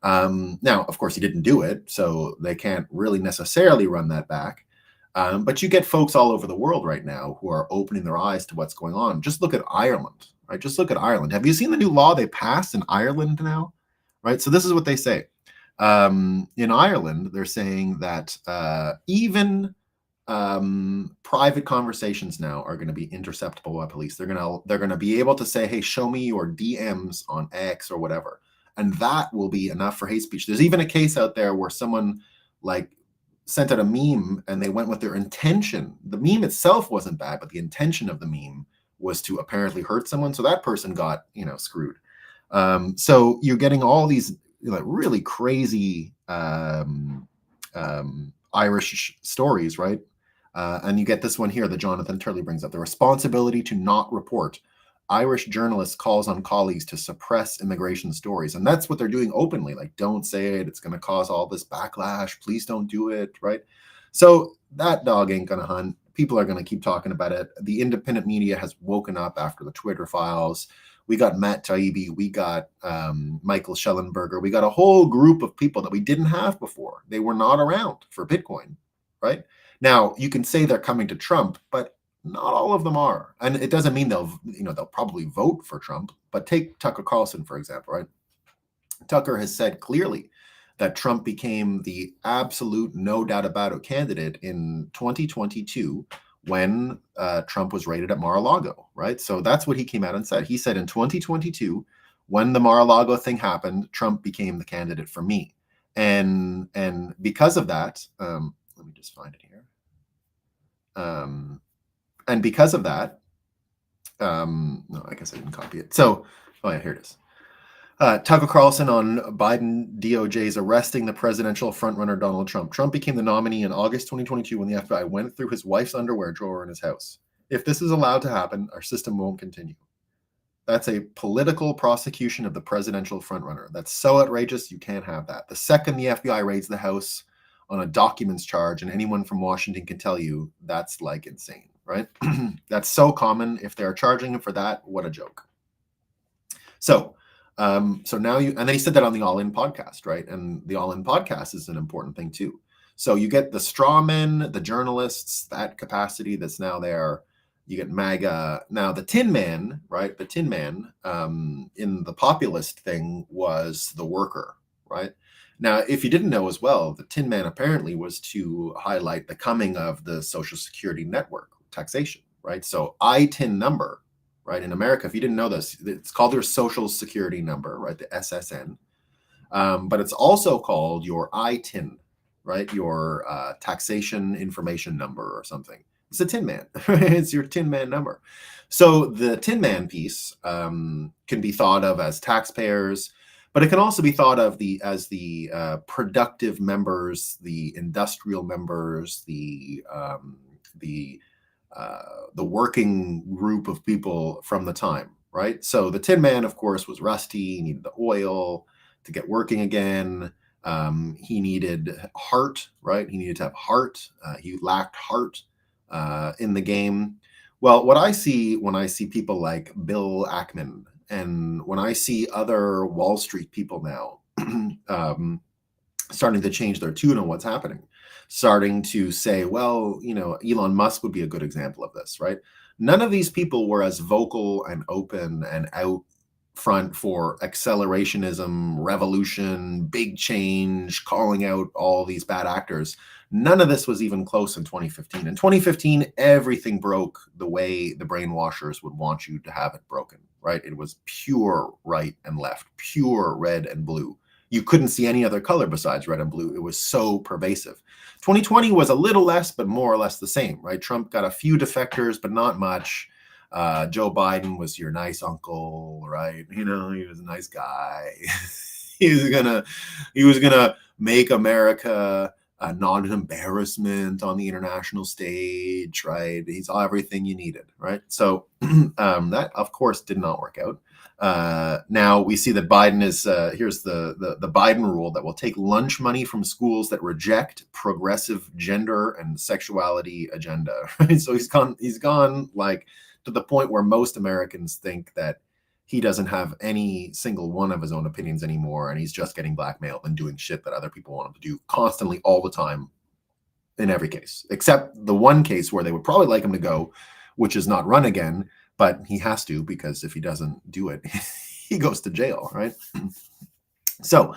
Now, of course, he didn't do it, so they can't really necessarily run that back. But you get folks all over the world right now who are opening their eyes to what's going on. Just look at Ireland, right? Just look at Ireland. Have you seen the new law they passed in Ireland now? Right? So this is what they say. In Ireland, they're saying that even private conversations now are going to be interceptable by police. They're going to be able to say, hey, show me your DMs on X or whatever. And that will be enough for hate speech. There's even a case out there where someone sent out a meme and they went with their intention. The meme itself wasn't bad, but the intention of the meme was to apparently hurt someone. So that person got, screwed. So you're getting all these really crazy Irish stories, right? And you get this one here that Jonathan Turley brings up, the responsibility to not report. Irish journalist calls on colleagues to suppress immigration stories. And that's what they're doing openly. Don't say it. It's going to cause all this backlash. Please don't do it, right? So that dog ain't going to hunt. People are going to keep talking about it. The independent media has woken up after the Twitter files. We got Matt Taibbi. We got Michael Schellenberger. We got a whole group of people that we didn't have before. They were not around for Bitcoin, right? Now, you can say they're coming to Trump, but not all of them are. And it doesn't mean they'll probably vote for Trump, but take Tucker Carlson, for example, right? Tucker has said clearly that Trump became the absolute, no doubt about it, candidate in 2022 when Trump was raided at Mar-a-Lago, right? So that's what he came out and said. He said in 2022, when the Mar-a-Lago thing happened, Trump became the candidate for me. And because of that, let me just find it here. And because of that, no, I guess I didn't copy it. So, oh yeah, here it is. Tucker Carlson on Biden DOJ's arresting the presidential frontrunner Donald Trump. Trump became the nominee in August 2022 when the FBI went through his wife's underwear drawer in his house. If this is allowed to happen, our system won't continue. That's a political prosecution of the presidential frontrunner. That's so outrageous, you can't have that. The second the FBI raids the house on a documents charge, and anyone from Washington can tell you that's insane, right? That's so common. If they're charging him for that, what a joke. So now and then he said that on the All In podcast, right? And the All In podcast is an important thing too. So you get the straw men, the journalists, that capacity that's now there. You get MAGA. Now the Tin Man, right? The Tin Man in the populist thing was the worker, right? Now, if you didn't know as well, the Tin Man apparently was to highlight the coming of the Social Security network taxation, right? So ITIN number, right? In America, if you didn't know this, it's called their Social Security number, right? The SSN. But it's also called your ITIN, right? Your taxation information number or something. It's a Tin Man. It's your Tin Man number. So the Tin Man piece can be thought of as taxpayers, but it can also be thought of as the productive members, the industrial members, the working group of people from the time, right? So the Tin Man, of course, was rusty. He needed the oil to get working again. He needed heart, right? He needed to have heart. He lacked heart in the game. Well, what I see when I see people like Bill Ackman and when I see other Wall Street people now starting to change their tune on what's happening, starting to say, well, Elon Musk would be a good example of this, right? None of these people were as vocal and open and out front for accelerationism, revolution, big change, calling out all these bad actors. None of this was even close in 2015. In 2015, everything broke the way the brainwashers would want you to have it broken, right? It was pure right and left, pure red and blue. You couldn't see any other color besides red and blue. It was so pervasive. 2020 was a little less, but more or less the same, right? Trump got a few defectors, but not much. Joe Biden was your nice uncle, right? He was a nice guy. he was gonna make America not an embarrassment on the international stage, right? He's everything you needed, right? So that, of course, did not work out. Now we see that Biden is here's the Biden rule that will take lunch money from schools that reject progressive gender and sexuality agenda. Right? So he's gone like to the point where most Americans think that he doesn't have any single one of his own opinions anymore, and he's just getting blackmailed and doing shit that other people want him to do constantly, all the time, in every case, except the one case where they would probably like him to go, which is not run again. But he has to, because if he doesn't do it, he goes to jail, right? So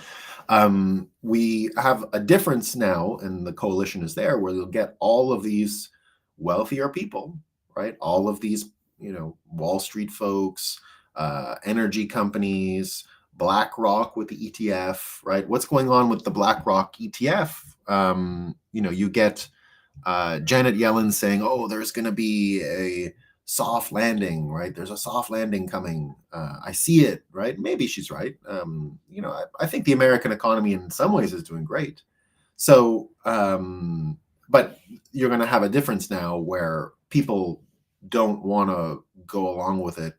we have a difference now, and the coalition is there, where they'll get all of these wealthier people, right? All of these, Wall Street folks, energy companies, BlackRock with the ETF, right? What's going on with the BlackRock ETF? You get Janet Yellen saying, "Oh, there's going to be a soft landing, right? There's a soft landing coming. I see it, right?" Maybe she's right. I think the American economy in some ways is doing great. So, but you're going to have a difference now where people don't want to go along with it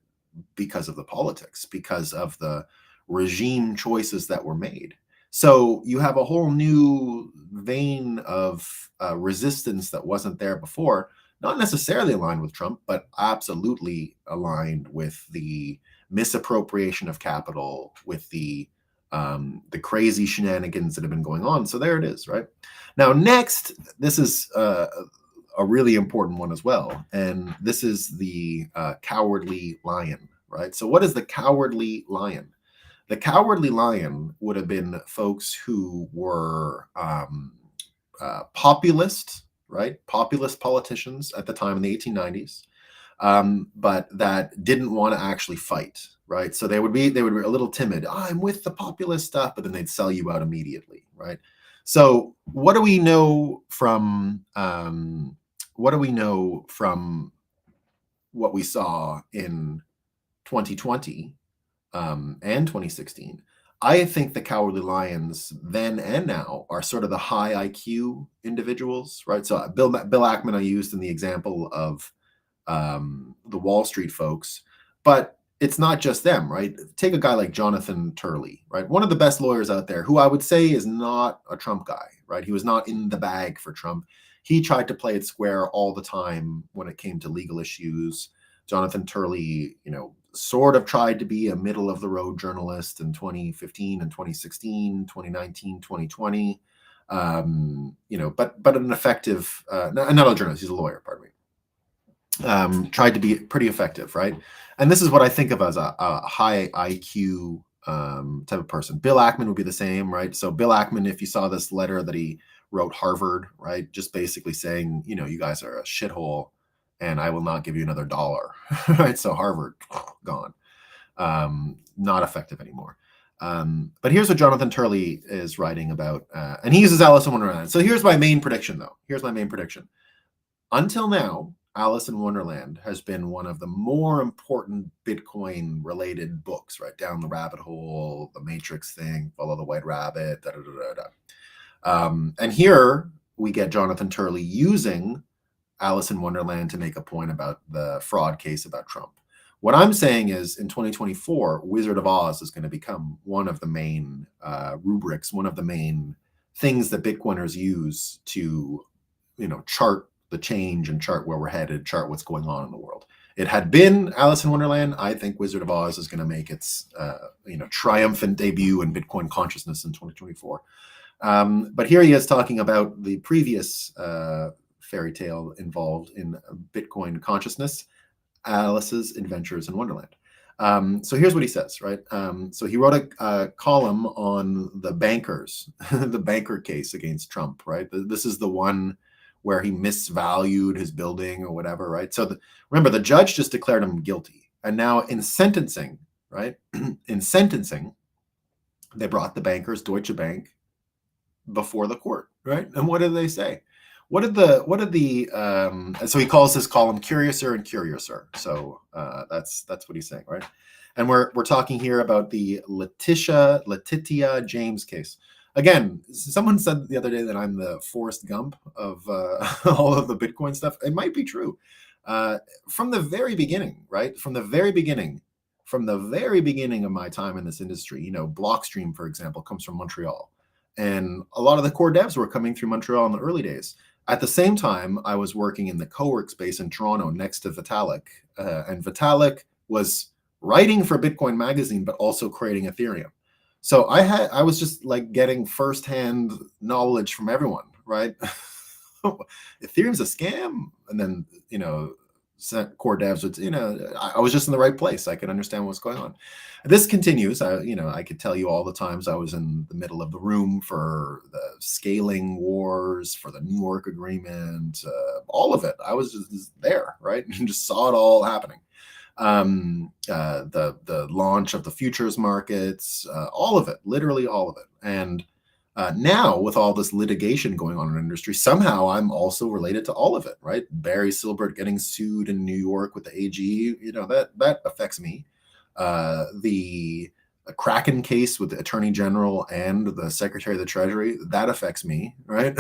because of the politics, because of the regime choices that were made. So you have a whole new vein of resistance that wasn't there before, not necessarily aligned with Trump, but absolutely aligned with the misappropriation of capital, with the crazy shenanigans that have been going on. So there it is, right? Now, next, this is a really important one as well, and this is the cowardly lion, right? So what is the cowardly lion? The cowardly lion would have been folks who were populist, right? Populist politicians at the time in the 1890s, but that didn't want to actually fight, right? So they would be a little timid. I'm with the populist stuff, but then they'd sell you out immediately, right? So what do we know from what we saw in 2020 and 2016? I think the cowardly lions then and now are sort of the high IQ individuals, right? So Bill Ackman I used in the example of the Wall Street folks, but it's not just them, right? Take a guy like Jonathan Turley, right? One of the best lawyers out there, who I would say is not a Trump guy, right? He was not in the bag for Trump. He tried to play it square all the time when it came to legal issues. Jonathan Turley, sort of tried to be a middle of the road journalist in 2015 and 2016, 2019, 2020. But an effective, not a journalist, he's a lawyer, pardon me. Tried to be pretty effective, right? And this is what I think of as a high IQ type of person. Bill Ackman would be the same, right? So Bill Ackman, if you saw this letter that he wrote Harvard, right, just basically saying, you guys are a shithole, and I will not give you another dollar, right? So Harvard, gone, not effective anymore. But here's what Jonathan Turley is writing about, and he uses Alice in Wonderland. So here's my main prediction, though. Here's my main prediction. Until now, Alice in Wonderland has been one of the more important Bitcoin-related books, right? Down the rabbit hole, the Matrix thing, Follow the White Rabbit, da da da da da. And here we get Jonathan Turley using Alice in Wonderland to make a point about the fraud case about Trump. What I'm saying is, in 2024, Wizard of Oz is going to become one of the main rubrics, one of the main things that Bitcoiners use to, chart the change and chart where we're headed, chart what's going on in the world. It had been Alice in Wonderland. I think Wizard of Oz is going to make its, triumphant debut in Bitcoin consciousness in 2024. But here he is talking about the previous fairy tale involved in Bitcoin consciousness, Alice's Adventures in Wonderland. So here's what he says, right? So he wrote a column on the bankers, the banker case against Trump, right? This is the one where he misvalued his building or whatever, right? So remember, the judge just declared him guilty. And now in sentencing, right? In sentencing, they brought the bankers, Deutsche Bank, before the court, right? And what did they say? So he calls his column Curiouser and Curiouser. So that's what he's saying, right? And we're talking here about the Letitia James case. Again, someone said the other day that I'm the Forrest Gump of all of the Bitcoin stuff. It might be true. From the very beginning, right? From the very beginning of my time in this industry, Blockstream, for example, comes from Montreal. And a lot of the core devs were coming through Montreal in the early days. At the same time, I was working in the co-work space in Toronto next to Vitalik. And Vitalik was writing for Bitcoin Magazine, but also creating Ethereum. So I was just like getting firsthand knowledge from everyone, right? Ethereum's a scam. And then, core devs would, I was just in the right place. I could understand what's going on. This continues. I could tell you all the times I was in the middle of the room for the scaling wars, for the New York agreement, all of it. I was just there, right? And just saw it all happening. The launch of the futures markets, all of it, literally all of it. And now with all this litigation going on in the industry, somehow I'm also related to all of it, right? Barry Silbert getting sued in New York with the AG, that affects me. The Kraken case with the Attorney General and the Secretary of the Treasury, that affects me, right?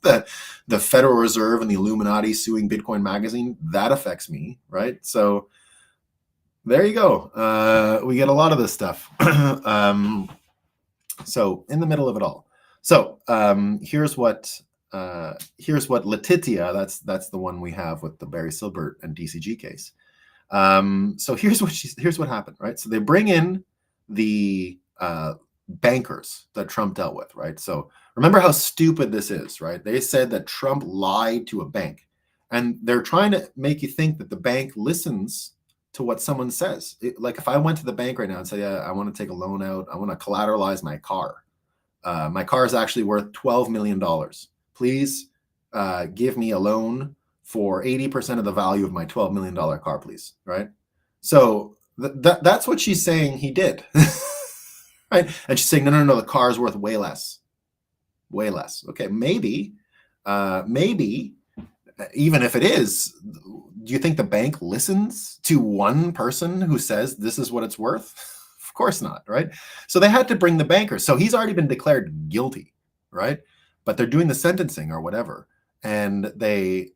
The Federal Reserve and the Illuminati suing Bitcoin Magazine, that affects me, right? So there you go. We get a lot of this stuff. So in the middle of it all. So here's what Letitia, that's the one we have with the Barry Silbert and DCG case. So here's what happened, right? So they bring in the bankers that Trump dealt with, right? So remember how stupid this is, right? They said that Trump lied to a bank, and they're trying to make you think that the bank listens to what someone says. Like if I went to the bank right now and say, yeah, I want to take a loan out, I want to collateralize my car. My car is actually worth $12 million. Please give me a loan for 80% of the value of my $12 million car, please, right? So that's what she's saying he did, right? And she's saying, no, the car is worth way less. Okay, maybe, even if it is, do you think the bank listens to one person who says this is what it's worth? Of course not, right? So they had to bring the bankers. So he's already been declared guilty, right? But they're doing the sentencing or whatever. And they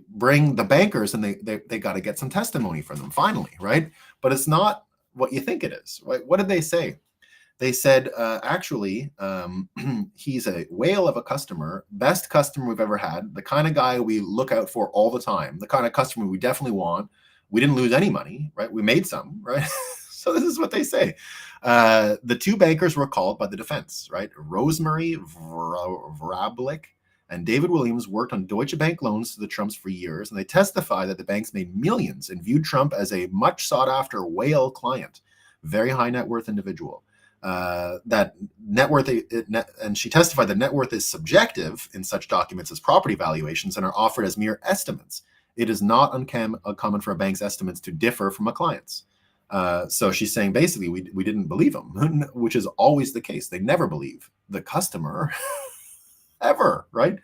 bring the bankers, and they got to get some testimony from them finally, right? But it's not what you think it is, right? What did they say? They said, actually, he's a whale of a customer, best customer we've ever had, the kind of guy we look out for all the time, the kind of customer we definitely want. We didn't lose any money, right? We made some, right? So this is what they say. The two bankers were called by the defense, right? Rosemary Vrablick and David Williams worked on Deutsche Bank loans to the Trumps for years, and they testified that the banks made millions and viewed Trump as a much sought-after whale client. very high net worth individual. That net worth, and she testified that net worth is subjective in such documents as property valuations and are offered as mere estimates. It is not uncommon for a bank's estimates to differ from a client's. So she's saying basically we didn't believe them, which is always the case. They never believe the customer ever, right?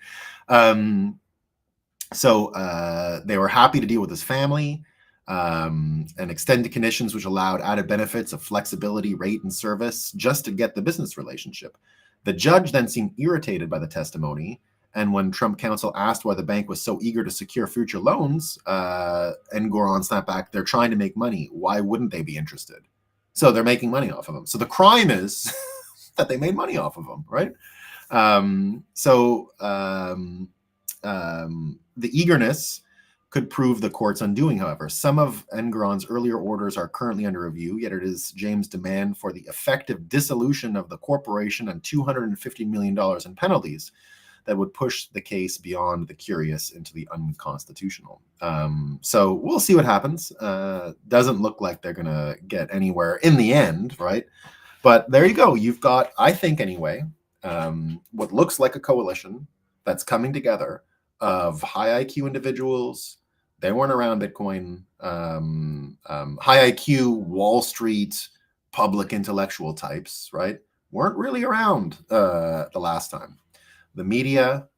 So they were happy to deal with his family and extended conditions which allowed added benefits of flexibility, rate, and service just to get the business relationship. The judge then seemed irritated by the testimony, and when Trump counsel asked why the bank was so eager to secure future loans, Engoron snapped back, "They're trying to make money. Why wouldn't they be interested?" So they're making money off of them. So the crime is that they made money off of them, right? The eagerness could prove the court's undoing, however. Some of Engoron's earlier orders are currently under review, yet it is James' demand for the effective dissolution of the corporation and $250 million in penalties that would push the case beyond the curious into the unconstitutional. So we'll see what happens. Doesn't look like they're going to get anywhere in the end, right? But there you go. You've got, I think anyway, what looks like a coalition that's coming together of high IQ individuals. They weren't around Bitcoin. High IQ Wall Street public intellectual types, right? Weren't really around the last time. The media,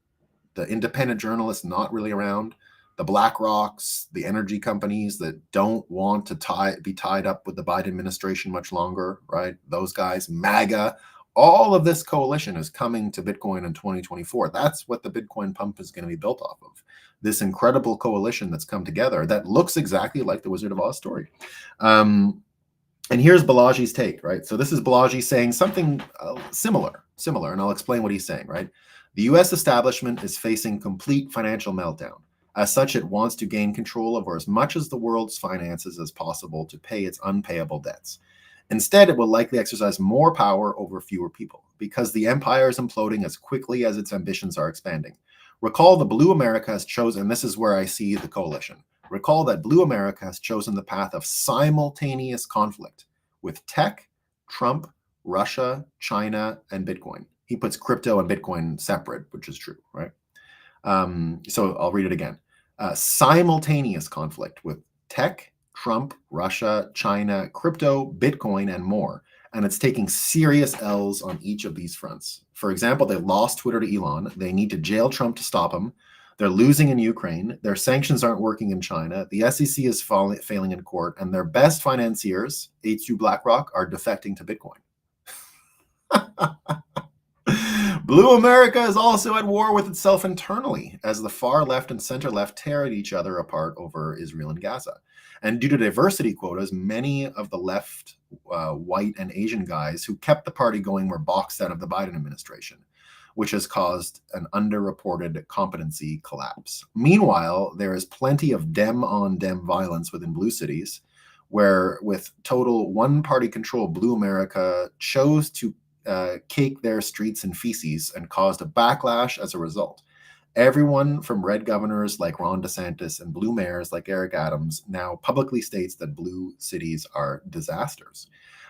the independent journalists, not really around. The BlackRocks, the energy companies that don't want to be tied up with the Biden administration much longer, right? Those guys, MAGA. All of this coalition is coming to Bitcoin in 2024. That's what the Bitcoin pump is going to be built off of. This incredible coalition that's come together that looks exactly like the Wizard of Oz story. And here's Balaji's take, right? So this is Balaji saying something similar, and I'll explain what he's saying, right? The U.S. establishment is facing complete financial meltdown. As such, it wants to gain control over as much of the world's finances as possible to pay its unpayable debts. Instead, it will likely exercise more power over fewer people because the empire is imploding as quickly as its ambitions are expanding. Recall the Blue America has chosen, and this is where I see the coalition. Recall that Blue America has chosen the path of simultaneous conflict with tech, Trump, Russia, China, and Bitcoin. He puts crypto and Bitcoin separate, which is true, right? So I'll read it again. Simultaneous conflict with tech, Trump, Russia, China, crypto, Bitcoin, and more. And it's taking serious L's on each of these fronts. For example, they lost Twitter to Elon. They need to jail Trump to stop him. They're losing in Ukraine. Their sanctions aren't working in China. The SEC is failing in court. And their best financiers, H2 BlackRock, are defecting to Bitcoin. Blue America is also at war with itself internally as the far left and center left tear each other apart over Israel and Gaza. And due to diversity quotas, many of the left, white and Asian guys who kept the party going were boxed out of the Biden administration, which has caused an underreported competency collapse. Meanwhile, there is plenty of Dem-on-Dem violence within blue cities, where with total one-party control, Blue America chose to cake their streets in feces and caused a backlash as a result. Everyone from red governors like Ron DeSantis and blue mayors like Eric Adams now publicly states that blue cities are disasters.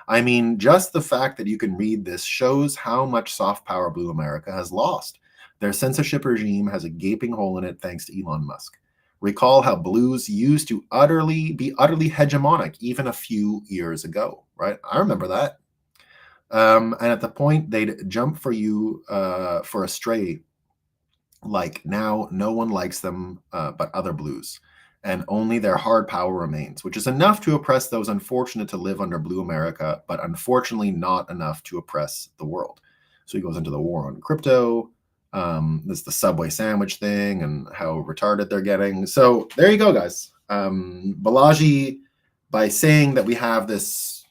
I mean, just the fact that you can read this shows how much soft power Blue America has lost. Their censorship regime has a gaping hole in it thanks to Elon Musk. Recall how blues used to be utterly hegemonic even a few years ago, right? I remember that. And at the point they'd jump for you for a stray, like now no one likes them but other blues, and only their hard power remains, which is enough to oppress those unfortunate to live under Blue America, but unfortunately not enough to oppress the world. So he goes into the war on crypto. There's the Subway sandwich thing and how retarded they're getting. So there you go, guys. Balaji, by saying that we have this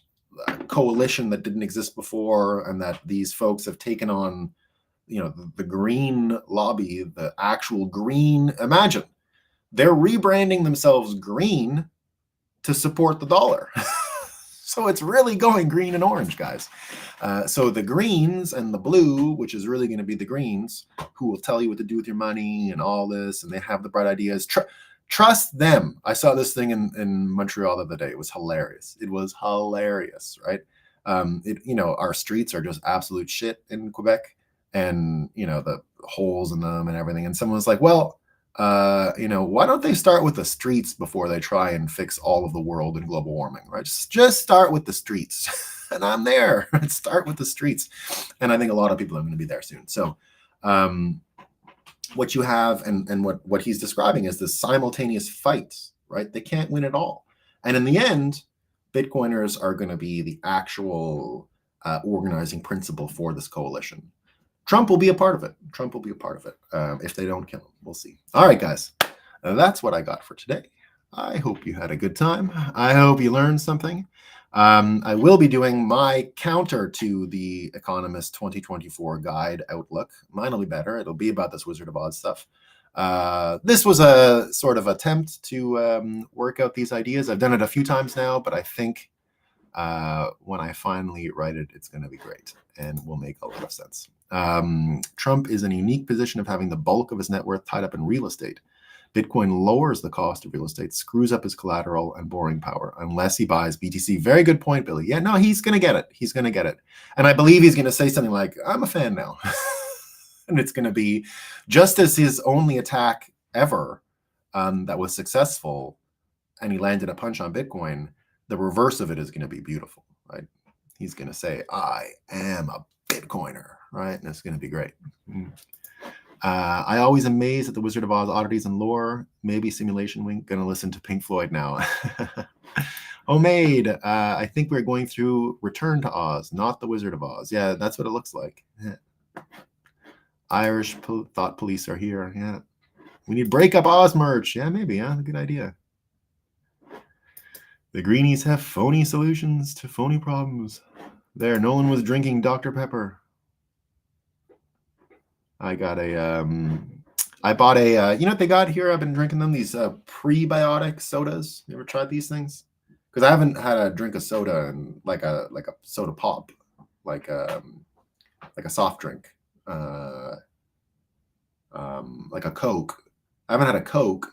coalition that didn't exist before and that these folks have taken on, you know, the green lobby, the actual green, imagine they're rebranding themselves green to support the dollar. So it's really going green and orange, guys. So the greens and the blue, which is really going to be the greens, who will tell you what to do with your money and all this, and they have the bright ideas. Trust them. I saw this thing in Montreal the other day. It was hilarious. It was hilarious, right? Our streets are just absolute shit in Quebec, and the holes in them and everything. And someone was like, "Well, why don't they start with the streets before they try and fix all of the world and global warming, right? Just start with the streets." And I'm there. Start with the streets, and I think a lot of people are going to be there soon. So. What you have and what he's describing is this simultaneous fight, right? They can't win it all. And in the end, Bitcoiners are going to be the actual organizing principle for this coalition. Trump will be a part of it. Trump will be a part of it if they don't kill him. We'll see. All right, guys. That's what I got for today. I hope you had a good time. I hope you learned something. I will be doing my counter to the Economist 2024 guide outlook. Mine will be better. It'll be about this Wizard of Oz stuff. This was a sort of attempt to work out these ideas. I've done it a few times now, but I think when I finally write it, it's going to be great and will make a lot of sense. Trump is in a unique position of having the bulk of his net worth tied up in real estate. Bitcoin lowers the cost of real estate, screws up his collateral and borrowing power unless he buys BTC. Very good point, Billy. Yeah, no, he's going to get it. He's going to get it. And I believe he's going to say something like, "I'm a fan now." And it's going to be just as his only attack ever that was successful and he landed a punch on Bitcoin, the reverse of it is going to be beautiful, right? He's going to say, "I am a Bitcoiner," right? And it's going to be great. I always amazed at the Wizard of Oz oddities and lore. Maybe Simulation Wink. Gonna listen to Pink Floyd now. Homemade. I think we're going through Return to Oz, not the Wizard of Oz. Yeah, that's what it looks like. Yeah. Irish thought police are here. Yeah. We need Breakup Oz merch. Yeah, maybe. Yeah, good idea. The Greenies have phony solutions to phony problems. There, Nolan was drinking Dr. Pepper. I got I bought a, you know what they got here? I've been drinking them, these prebiotic sodas. You ever tried these things? Because I haven't had a drink of soda and like a soda pop, like a soft drink, like a Coke. I haven't had a Coke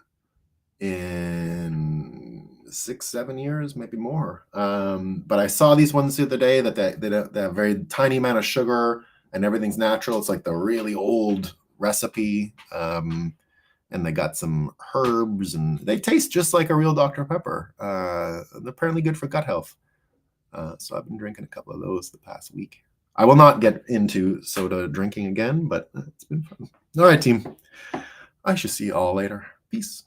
in 6-7 years, maybe more. But I saw these ones the other day that they have a very tiny amount of sugar and everything's natural. It's like the really old recipe. And they got some herbs and they taste just like a real Dr. Pepper. They're apparently good for gut health. So I've been drinking a couple of those the past week. I will not get into soda drinking again, but it's been fun. All right, team. I shall see you all later. Peace.